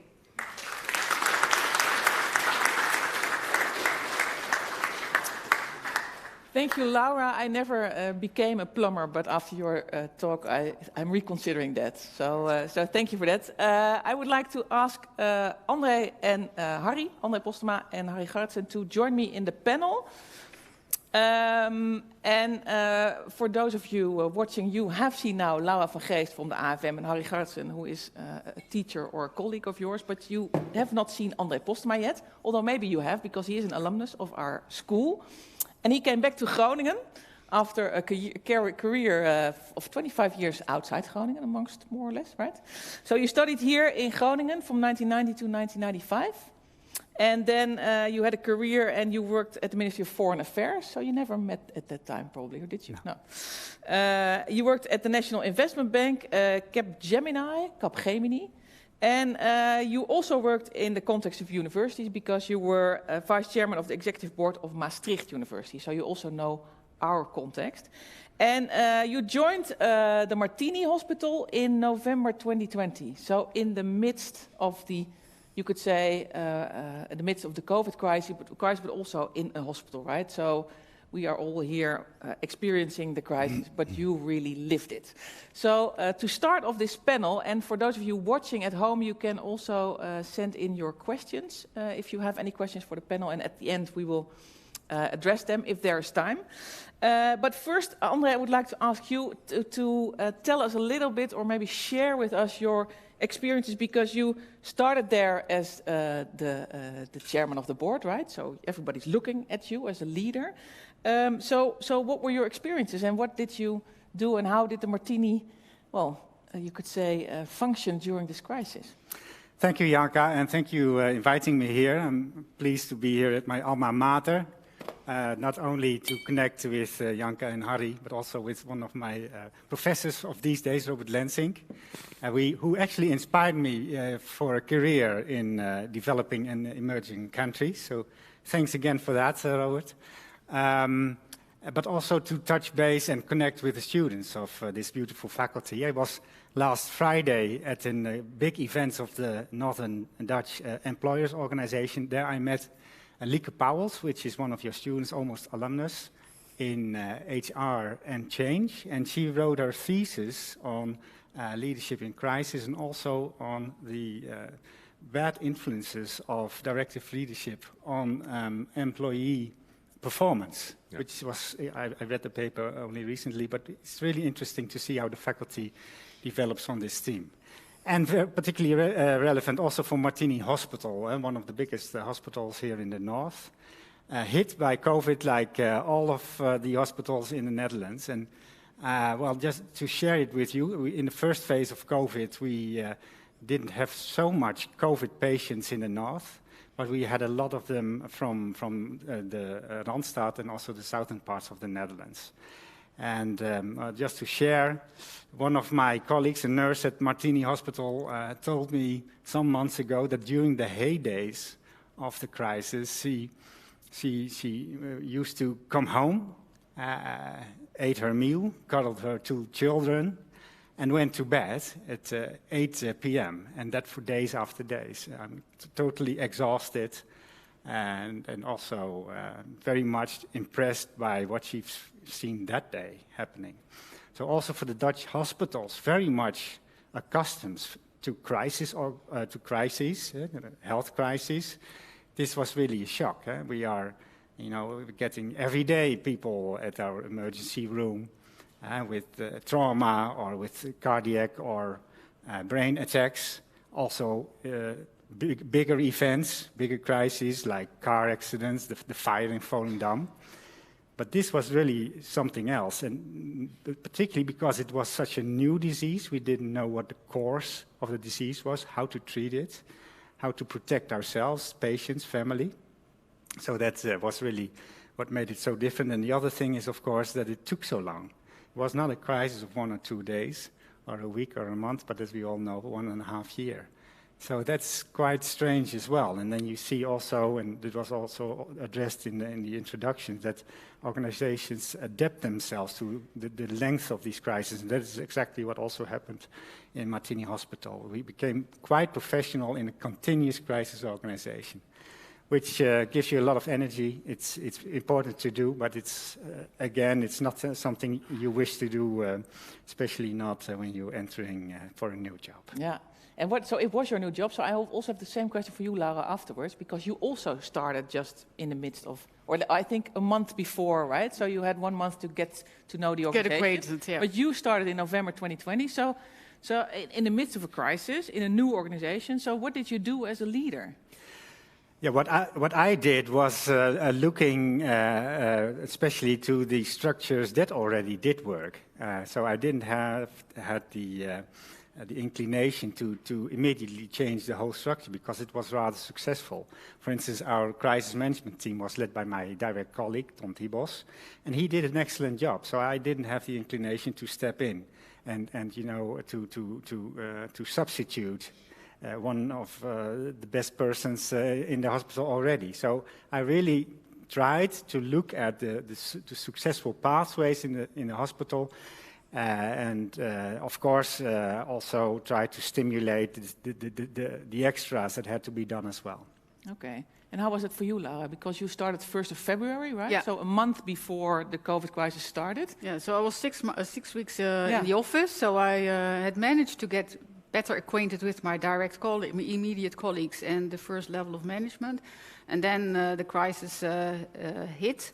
Thank you, Laura. I never became a plumber, but after your talk, I'm reconsidering that. So thank you for that. I would like to ask André and Harry, André Postema and Harry Gartsen, to join me in the panel. For those of you watching, you have seen now Laura van Geest from the AFM and Harry Gartsen, who is a teacher or a colleague of yours, but you have not seen André Postema yet, although maybe you have, because he is an alumnus of our school. And he came back to Groningen after a career of 25 years outside Groningen, amongst more or less, right? So you studied here in Groningen from 1990 to 1995. And then you had a career and you worked at the Ministry of Foreign Affairs. So you never met at that time, probably, or did you? No. You worked at the National Investment Bank, Capgemini. And you also worked in the context of universities because you were vice chairman of the executive board of Maastricht University. So you also know our context. And you joined the Martini Hospital in November 2020. So in the midst of the, you could say, in the midst of the Covet crisis, but also in a hospital, right? So we are all here experiencing the crisis, but you really lived it. So to start off this panel, and for those of you watching at home, you can also send in your questions if you have any questions for the panel, and at the end we will address them if there is time. But first, André, I would like to ask you to tell us a little bit, or maybe share with us your experiences, because you started there as the chairman of the board, right? So everybody's looking at you as a leader. So what were your experiences, and what did you do, and how did the Martini, you could say, function during this crisis. Thank you, Janka, and thank you inviting me here. I'm pleased to be here at my alma mater, not only to connect with Janka and Harry, but also with one of my professors of these days, Robert Lensink, who actually inspired me for a career in developing and emerging countries. So thanks again for that, Robert. But also to touch base and connect with the students of this beautiful faculty. I was last Friday at a big event of the Northern Dutch Employers Organization. There I met Lieke Pauwels, which is one of your students, almost alumnus, in HR and change. And she wrote her thesis on leadership in crisis and also on the bad influences of directive leadership on employee performance, which was, I read the paper only recently, but it's really interesting to see how the faculty develops on this theme. And particularly relevant also for Martini Hospital, one of the biggest hospitals here in the north, hit by COVID like all of the hospitals in the Netherlands. And well, just to share it with you, in the first phase of COVID, we didn't have so much COVID patients in the north, but we had a lot of them from the Randstad and also the southern parts of the Netherlands. And just to share, one of my colleagues, a nurse at Martini Hospital, told me some months ago that during the heydays of the crisis, she used to come home, ate her meal, cuddled her 2 children, and went to bed at 8 p.m., and that for days after days. I'm totally exhausted and also very much impressed by what she's seen that day happening. So also for the Dutch hospitals, very much accustomed to crises, health crises. This was really a shock. We are, getting every day people at our emergency room with trauma or with cardiac or brain attacks. Also bigger events, bigger crises like car accidents, the fire in Volendam. But this was really something else, and particularly because it was such a new disease, we didn't know what the course of the disease was, how to treat it, how to protect ourselves, patients, family. So that was really what made it so different. And the other thing is, of course, that it took so long. It was not a crisis of 1 or 2 days, or a week or a month, but as we all know, 1.5 years. So that's quite strange as well. And then you see also, and it was also addressed in the introduction, that organizations adapt themselves to the length of these crises. And that is exactly what also happened in Martini Hospital. We became quite professional in a continuous crisis organization, which gives you a lot of energy. It's important to do, but it's, again, it's not something you wish to do, especially not when you're entering for a new job. Yeah. And so it was your new job, so I also have the same question for you, Laura, afterwards, because you also started just in the midst of, or I think a month before, right? So you had 1 month to get to know the organization. Get acquainted, yeah. But you started in November 2020, so in the midst of a crisis, in a new organization, so what did you do as a leader? Yeah, what I did was looking especially to the structures that already did work. So I didn't had the inclination to immediately change the whole structure because it was rather successful. For instance, our crisis management team was led by my direct colleague, Tom Thibos, and he did an excellent job. So I didn't have the inclination to step in and to substitute one of the best persons in the hospital already. So I really tried to look at the successful pathways in the hospital. And of course, also try to stimulate the extras that had to be done as well. Okay. And how was it for you, Laura? Because you started 1st of February, right? Yeah. So a month before the COVID crisis started. Yeah, so I was 6 weeks in the office, so I had managed to get better acquainted with my direct immediate colleagues and the first level of management. And then the crisis hit.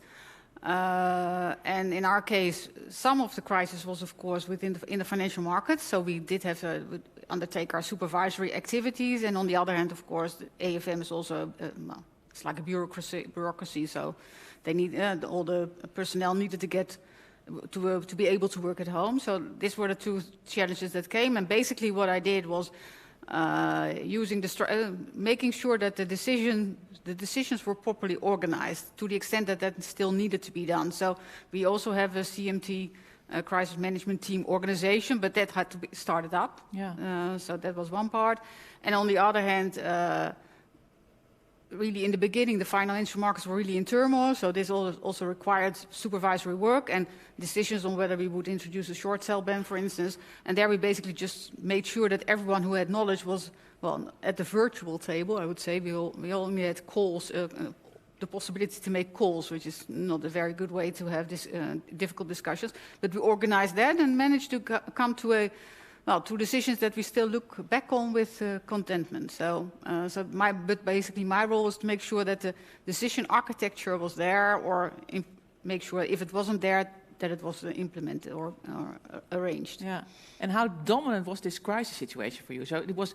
And in our case, some of the crisis was, of course, in the financial markets. So we did have to undertake our supervisory activities. And on the other hand, of course, the AFM is also, it's like a bureaucracy. So they need all the personnel needed to get to be able to work at home. So these were the two challenges that came. And basically what I did was making sure that the decisions were properly organized to the extent that that still needed to be done. So we also have a CMT crisis management team organization, but that had to be started up. Yeah. So that was one part. And on the other hand, really in the beginning, the financial markets were really in turmoil, so this also required supervisory work and decisions on whether we would introduce a short sell ban, for instance. And there we basically just made sure that everyone who had knowledge was, well, at the virtual table, I would say. We only had calls, the possibility to make calls, which is not a very good way to have this difficult discussions. But we organized that and managed to come to two decisions that we still look back on with contentment. But basically my role was to make sure that the decision architecture was there, or make sure if it wasn't there, that it was implemented or arranged. Yeah. And how dominant was this crisis situation for you? So it was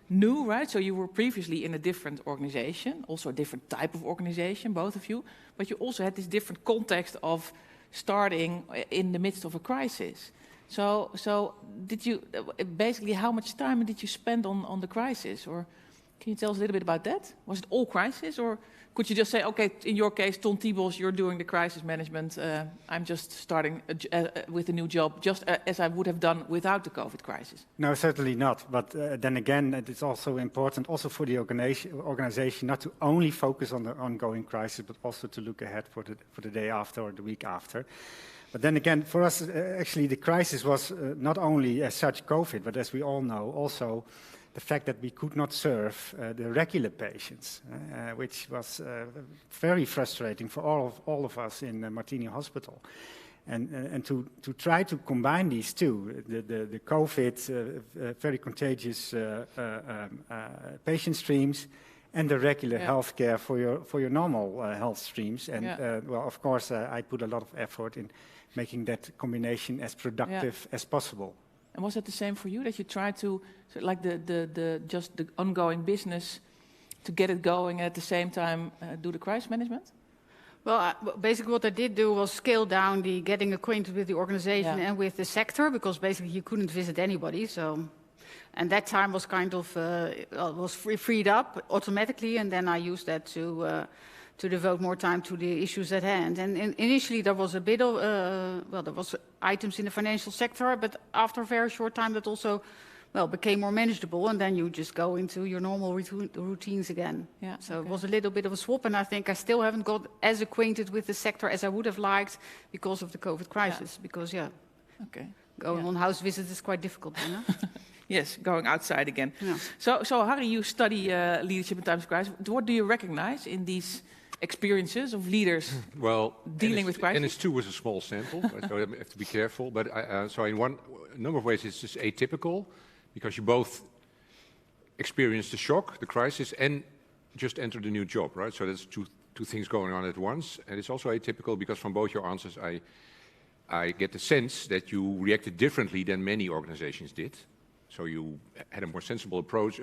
new, right? So you were previously in a different organization, also a different type of organization, both of you, but you also had this different context of starting in the midst of a crisis. So did you, basically, how much time did you spend on the crisis? Or can you tell us a little bit about that? Was it all crisis? Or could you just say, okay, in your case, Ton Tiebels, you're doing the crisis management. I'm just starting with a new job, just as I would have done without the COVID crisis? No, certainly not. But then again, it is also important, also for the organization, not to only focus on the ongoing crisis, but also to look ahead for the day after or the week after. But then again, for us, actually, the crisis was not only as such COVID, but as we all know, also the fact that we could not serve the regular patients, which was very frustrating for all of us in Martini Hospital. And to try to combine these two, the COVID, very contagious patient streams, and the regular healthcare for your normal health streams. And well, of course, I put a lot of effort in making that combination as productive as possible. And was it the same for you, that you tried to, so like the ongoing business, to get it going and at the same time do the crisis management? Well, basically what I did do was scale down the getting acquainted with the organization and with the sector, because basically you couldn't visit anybody. So, and that time was kind of was freed up automatically, and then I used that to devote more time to the issues at hand. And initially there was a bit of, there was items in the financial sector, but after a very short time that also, became more manageable, and then you just go into your normal routines again. Yeah, so it was a little bit of a swap, and I think I still haven't got as acquainted with the sector as I would have liked because of the COVID crisis, because going on house visits is quite difficult, you know? Yes, going outside again. Yeah. So Harry, you study leadership in times of crisis. What do you recognize in these experiences of leaders dealing with crisis? NS2 was a small sample, so I have to be careful. But so in a number of ways, it's just atypical, because you both experienced the shock, the crisis, and just entered a new job, right? So that's two things going on at once. And it's also atypical because from both your answers, I get the sense that you reacted differently than many organizations did. So you had a more sensible approach,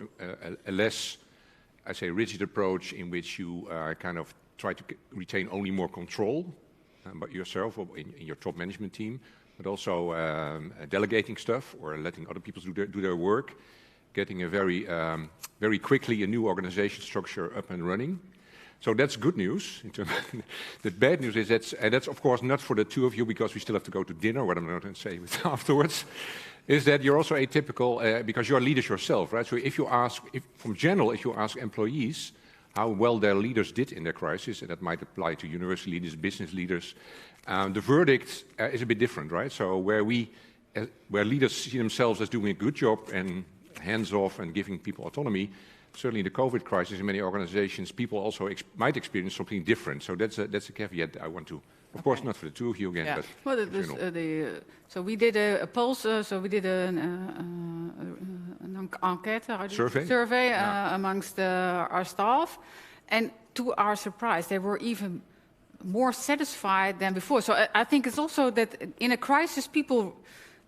a less, I say, rigid approach in which you kind of try to retain only more control about yourself or in your top management team, but also delegating stuff or letting other people do their work, getting a very quickly a new organization structure up and running. So that's good news. The bad news is that's of course not for the two of you, because we still have to go to dinner, what I'm not going to say afterwards, is that you're also atypical because you're leaders yourself, right? So if you ask employees how well their leaders did in their crisis, and that might apply to university leaders, business leaders, the verdict is a bit different, right? So where leaders see themselves as doing a good job and hands-off and giving people autonomy, certainly in the COVID crisis in many organizations, people also might experience something different. So that's a caveat I want to, of course, not for the two of you again, but so we did a pulse, so we did an enquête, survey amongst our staff, and to our surprise, they were even more satisfied than before. So I think it's also that in a crisis, people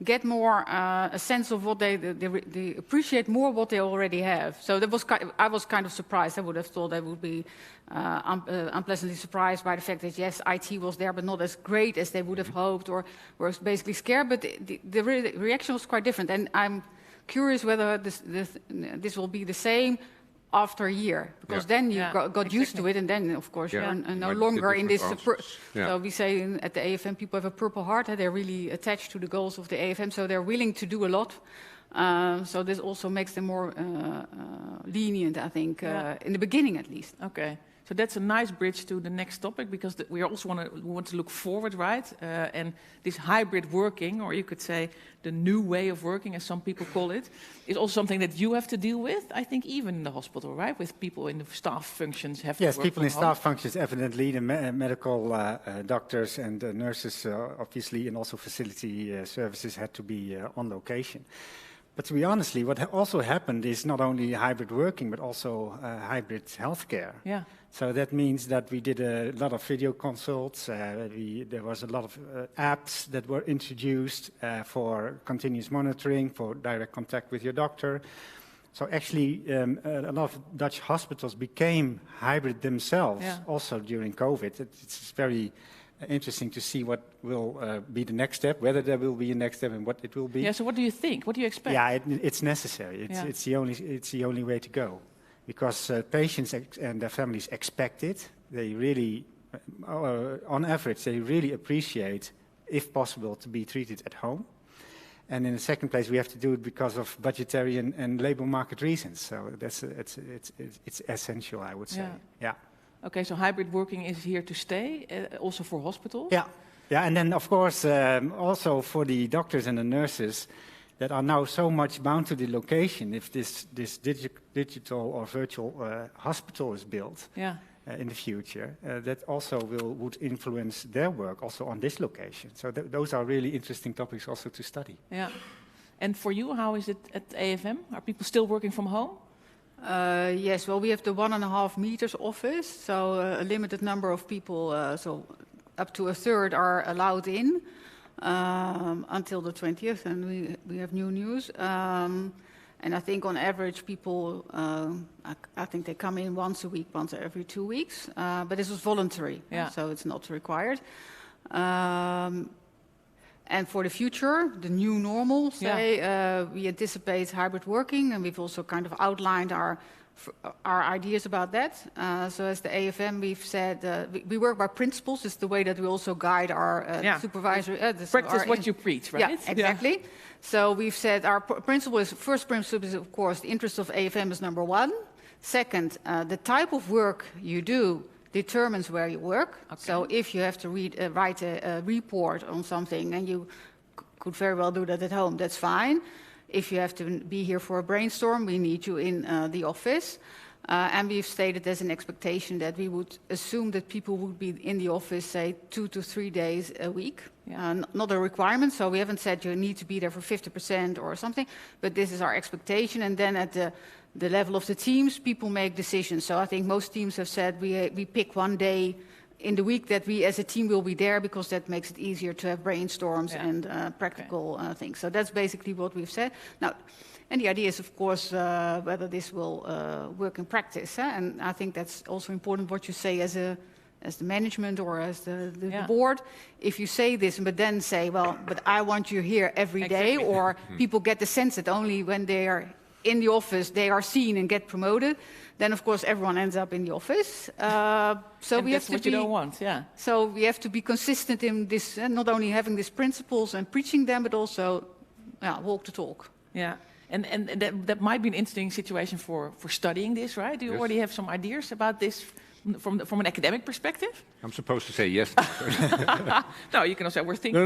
get more a sense of what they appreciate more what they already have. So that was I was kind of surprised. I would have thought I would be unpleasantly surprised by the fact that yes, IT was there, but not as great as they would have hoped, or were basically scared. But the reaction was quite different, and I'm curious whether this will be the same after a year, because then you got used to it, and then of course you're no longer in this. So we say at the AFM, people have a purple heart. They're really attached to the goals of the AFM, so they're willing to do a lot. So this also makes them more lenient, I think, in the beginning at least. Okay. So that's a nice bridge to the next topic, because we also want to look forward, right? And this hybrid working, or you could say the new way of working, as some people call it, is also something that you have to deal with, I think, even in the hospital, right? With people in the staff functions have to work from home. Yes, people in staff functions, evidently, the medical doctors and nurses, obviously, and also facility services had to be on location. But to be honestly, what also happened is not only hybrid working, but also hybrid healthcare. Yeah. So that means that we did a lot of video consults. There was a lot of apps that were introduced for continuous monitoring, for direct contact with your doctor. So actually, a lot of Dutch hospitals became hybrid themselves, also during COVID. It's very interesting to see what will be the next step, whether there will be a next step and what it will be. Yeah, so what do you think? What do you expect? Yeah, it's necessary. It's the only way to go. Because patients and their families expect it. They really, on average, they really appreciate, if possible, to be treated at home. And in the second place, we have to do it because of budgetary and labor market reasons. So it's essential, I would say. Yeah. Okay, so hybrid working is here to stay, also for hospitals? Yeah, and then, of course, also for the doctors and the nurses, that are now so much bound to the location. If this digital or virtual hospital is built in the future, that also would influence their work also on this location. So those are really interesting topics also to study. Yeah. And for you, how is it at AFM? Are people still working from home? Yes, well, we have the 1.5 meters office, so a limited number of people, so up to a third are allowed in. Until the 20th, and we have new news. And I think on average people, I think they come in once a week, once every 2 weeks. But this was voluntary, so it's not required. And for the future, the new normal, we anticipate hybrid working, and we've also kind of outlined our ideas about that. So as the AFM, we've said we work by principles. It's the way that we also guide our supervisory... Practice what you preach, right? Yeah, exactly. Yeah. So we've said our first principle is, of course, the interest of AFM is number one. Second, the type of work you do determines where you work. Okay. So if you have to write a report on something, and you could very well do that at home, that's fine. If you have to be here for a brainstorm, we need you in the office. And we've stated as an expectation that we would assume that people would be in the office, say, 2 to 3 days a week. Not a requirement, so we haven't said you need to be there for 50% or something, but this is our expectation. And then at the level of the teams, people make decisions. So I think most teams have said we pick one day in the week that we as a team will be there, because that makes it easier to have brainstorms and practical things. So that's basically what we've said. Now, and the idea is, of course, whether this will work in practice. And I think that's also important what you say as the management or as the board. If you say this, but then say, well, but I want you here every day, or people get the sense that only when they are in the office they are seen and get promoted, then of course everyone ends up in the office. So and we have to what you don't want, So we have to be consistent in this, not only having these principles and preaching them, but also walk the talk. Yeah, and that might be an interesting situation for studying this, right? Do you already have some ideas about this from an academic perspective? I'm supposed to say yes. No, you can also say we're thinking.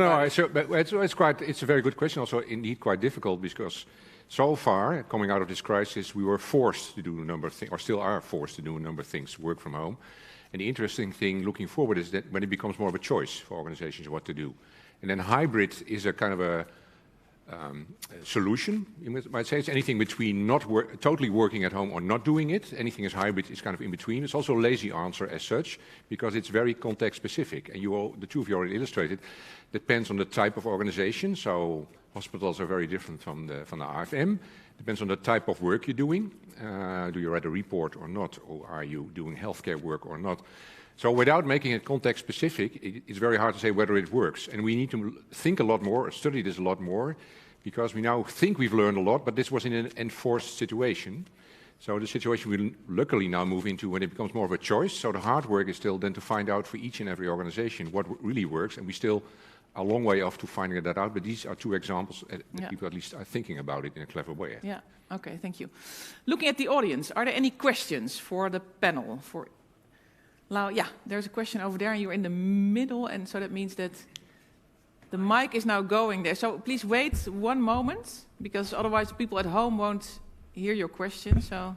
It's a very good question. Also, indeed, quite difficult, because so far, coming out of this crisis, we were forced to do a number of things, or still are forced to do a number of things, work from home. And the interesting thing looking forward is that when it becomes more of a choice for organizations what to do. And then hybrid is a kind of solution. You might say it's anything between not totally working at home or not doing it. Anything is hybrid is kind of in between. It's also a lazy answer as such because it's very context specific. And the two of you already illustrated. Depends on the type of organization. So hospitals are very different from the AFM. Depends on the type of work you're doing. Do you write a report or not? Or are you doing healthcare work or not? So without making it context specific, it's very hard to say whether it works. And we need to think a lot more, study this a lot more, because we now think we've learned a lot, but this was in an enforced situation. So the situation we luckily now move into when it becomes more of a choice. So the hard work is still then to find out for each and every organization what really works, and we still are a long way off to finding that out. But these are two examples that people at least are thinking about it in a clever way. Yeah, okay, thank you. Looking at the audience, are there any questions for the panel? Yeah, there's a question over there, and you're in the middle, and so that means that the mic is now going there. So please wait one moment, because otherwise people at home won't hear your question. So,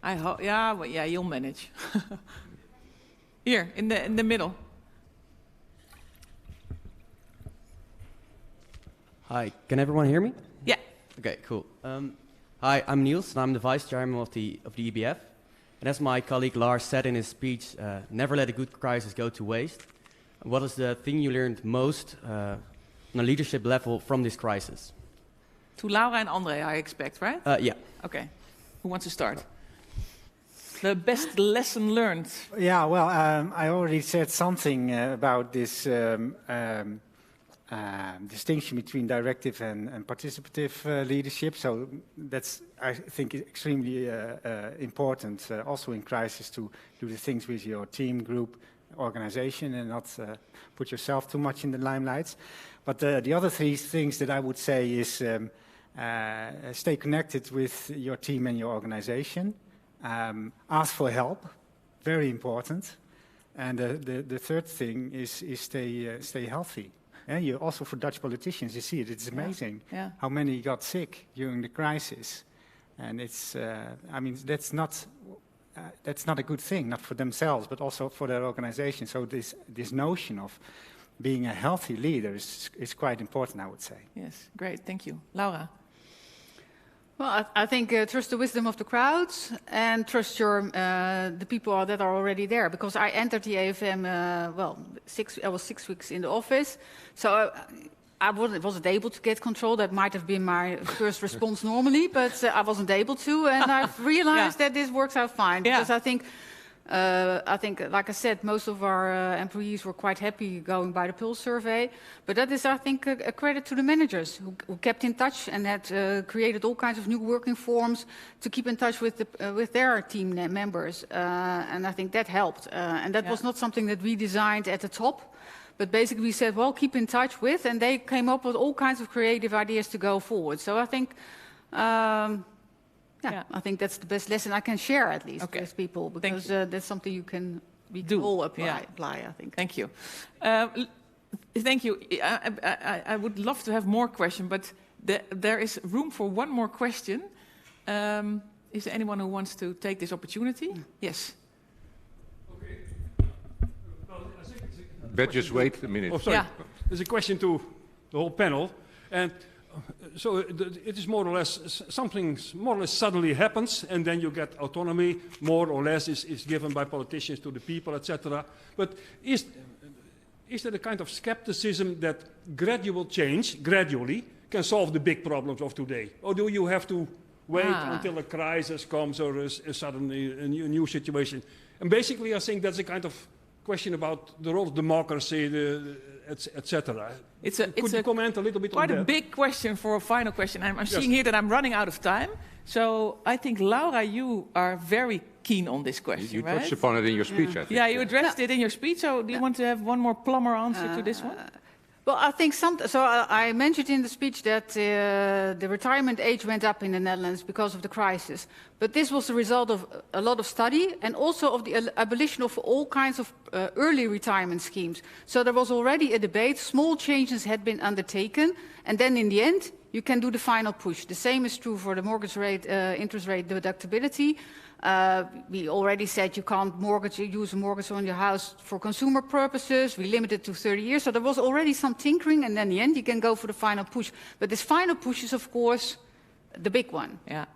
yeah, you'll manage. Here in the middle. Hi, can everyone hear me? Yeah. Okay, cool. Hi, I'm Niels, and I'm the vice chairman of the EBF. And as my colleague Lars said in his speech, never let a good crisis go to waste. What is the thing you learned most on a leadership level from this crisis? To Laura and André, I expect, right? Yeah. Okay. Who wants to start? The best lesson learned. Yeah, well, I already said something about this distinction between directive and participative leadership. So that's, I think, extremely important also in crisis to do the things with your team, group, organization and not put yourself too much in the limelight. But the other three things that I would say is stay connected with your team and your organization. Ask for help, very important. And the third thing is stay healthy. Yeah, you also for Dutch politicians, you see it. It's amazing how many got sick during the crisis, and it's. I mean, that's not a good thing, not for themselves, but also for their organization. So this notion of being a healthy leader is quite important, I would say. Yes, great, thank you, Laura. Well, I think trust the wisdom of the crowds and trust the people that are already there. Because I entered the AFM, I was 6 weeks in the office, so I wasn't able to get control. That might have been my first response normally, but I wasn't able to, and I've realized that this works out fine. Because I think, like I said, most of our employees were quite happy going by the Pulse survey. But that is, I think, a credit to the managers who kept in touch and had created all kinds of new working forms to keep in touch with their team members. And I think that helped. And that was not something that we designed at the top. But basically we said, well, keep in touch with. And they came up with all kinds of creative ideas to go forward. So I think... I think that's the best lesson I can share, at least, with people, because that's something we can all apply, I think. Thank you. Thank you. I would love to have more questions, but there is room for one more question. Is there anyone who wants to take this opportunity? Yes. Okay. Well, I think But just wait a minute. Oh, sorry. There's a question to the whole panel, and so it is more or less something more or less suddenly happens, and then you get autonomy more or less is given by politicians to the people, etc. But is there a kind of skepticism that gradual change, gradually, can solve the big problems of today, or do you have to wait until a crisis comes or suddenly a new situation? And basically, I think that's a kind of question about the role of democracy, etc. Could you comment a little bit on that? Quite a big question for a final question. I'm seeing here that I'm running out of time. So I think, Laura, you are very keen on this question, You right? touched upon it in your speech, I think. Yeah, you addressed it in your speech. So do you want to have one more plumber answer to this one? Well, I think I mentioned in the speech that the retirement age went up in the Netherlands because of the crisis. But this was the result of a lot of study and also of the abolition of all kinds of early retirement schemes. So there was already a debate, small changes had been undertaken, and then in the end, you can do the final push. The same is true for the mortgage rate, interest rate deductibility. We already said you can't use a mortgage on your house for consumer purposes. We limit it to 30 years. So there was already some tinkering, and then in the end, you can go for the final push. But this final push is, of course, the big one. Yeah.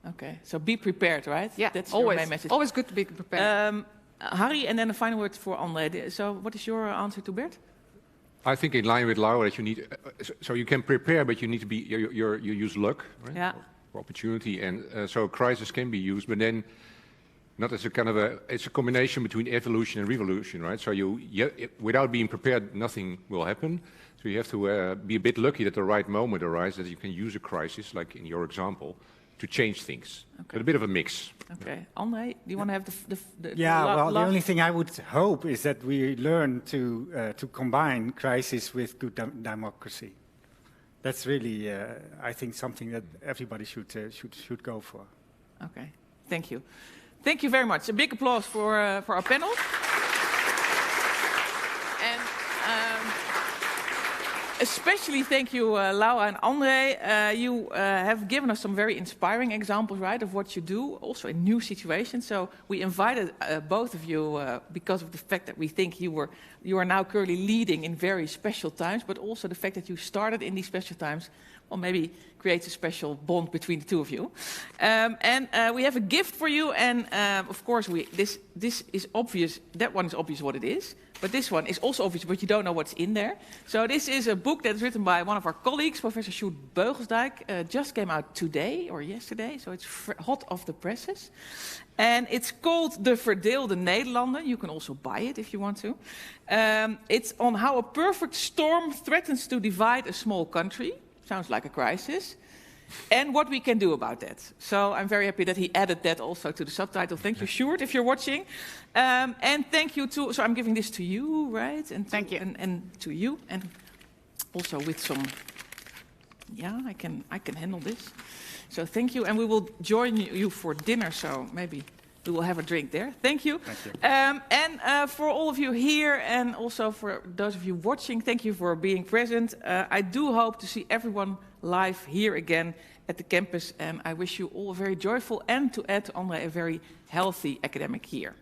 Okay. So be prepared, right? Yeah, That's always. your main message. Always good to be prepared. Harry, and then a final word for André. So what is your answer to Bert? I think in line with Laura that you need, so you can prepare, but you need to be, you use luck, right? Yeah. Or opportunity, and so crisis can be used, but then not as a kind of it's a combination between evolution and revolution, right? So without being prepared, nothing will happen. So you have to be a bit lucky that the right moment arises, that you can use a crisis, like in your example, to change things. Okay. But a bit of a mix. Okay. André, do you want to have the only thing I would hope is that we learn to combine crisis with good democracy. That's really, I think, something that everybody should go for. Okay. Thank you. Thank you very much. A big applause for our panel. And especially thank you, Laura and André. You have given us some very inspiring examples, right, of what you do, also in new situations. So we invited both of you because of the fact that we think you are now currently leading in very special times, but also the fact that you started in these special times, well, maybe creates a special bond between the two of you. And we have a gift for you, and of course, this is obvious. That one is obvious what it is, but this one is also obvious, but you don't know what's in there. So this is a book that is written by one of our colleagues, Professor Sjoerd Beugelsdijk. Just came out today or yesterday, so it's hot off the presses. And it's called De Verdeelde Nederlander. You can also buy it if you want to. It's on how a perfect storm threatens to divide a small country. Sounds like a crisis. And what we can do about that. So I'm very happy that he added that also to the subtitle. Thank you, Sjoerd, if you're watching. And thank you to, so I'm giving this to you, right? And thank you. And to you. And also with some, yeah, I can handle this. So thank you. And we will join you for dinner, so maybe we will have a drink there. Thank you. Thank you. And for all of you here and also for those of you watching, thank you for being present. I do hope to see everyone live here again at the campus. And I wish you all a very joyful and, to add to André, a very healthy academic year.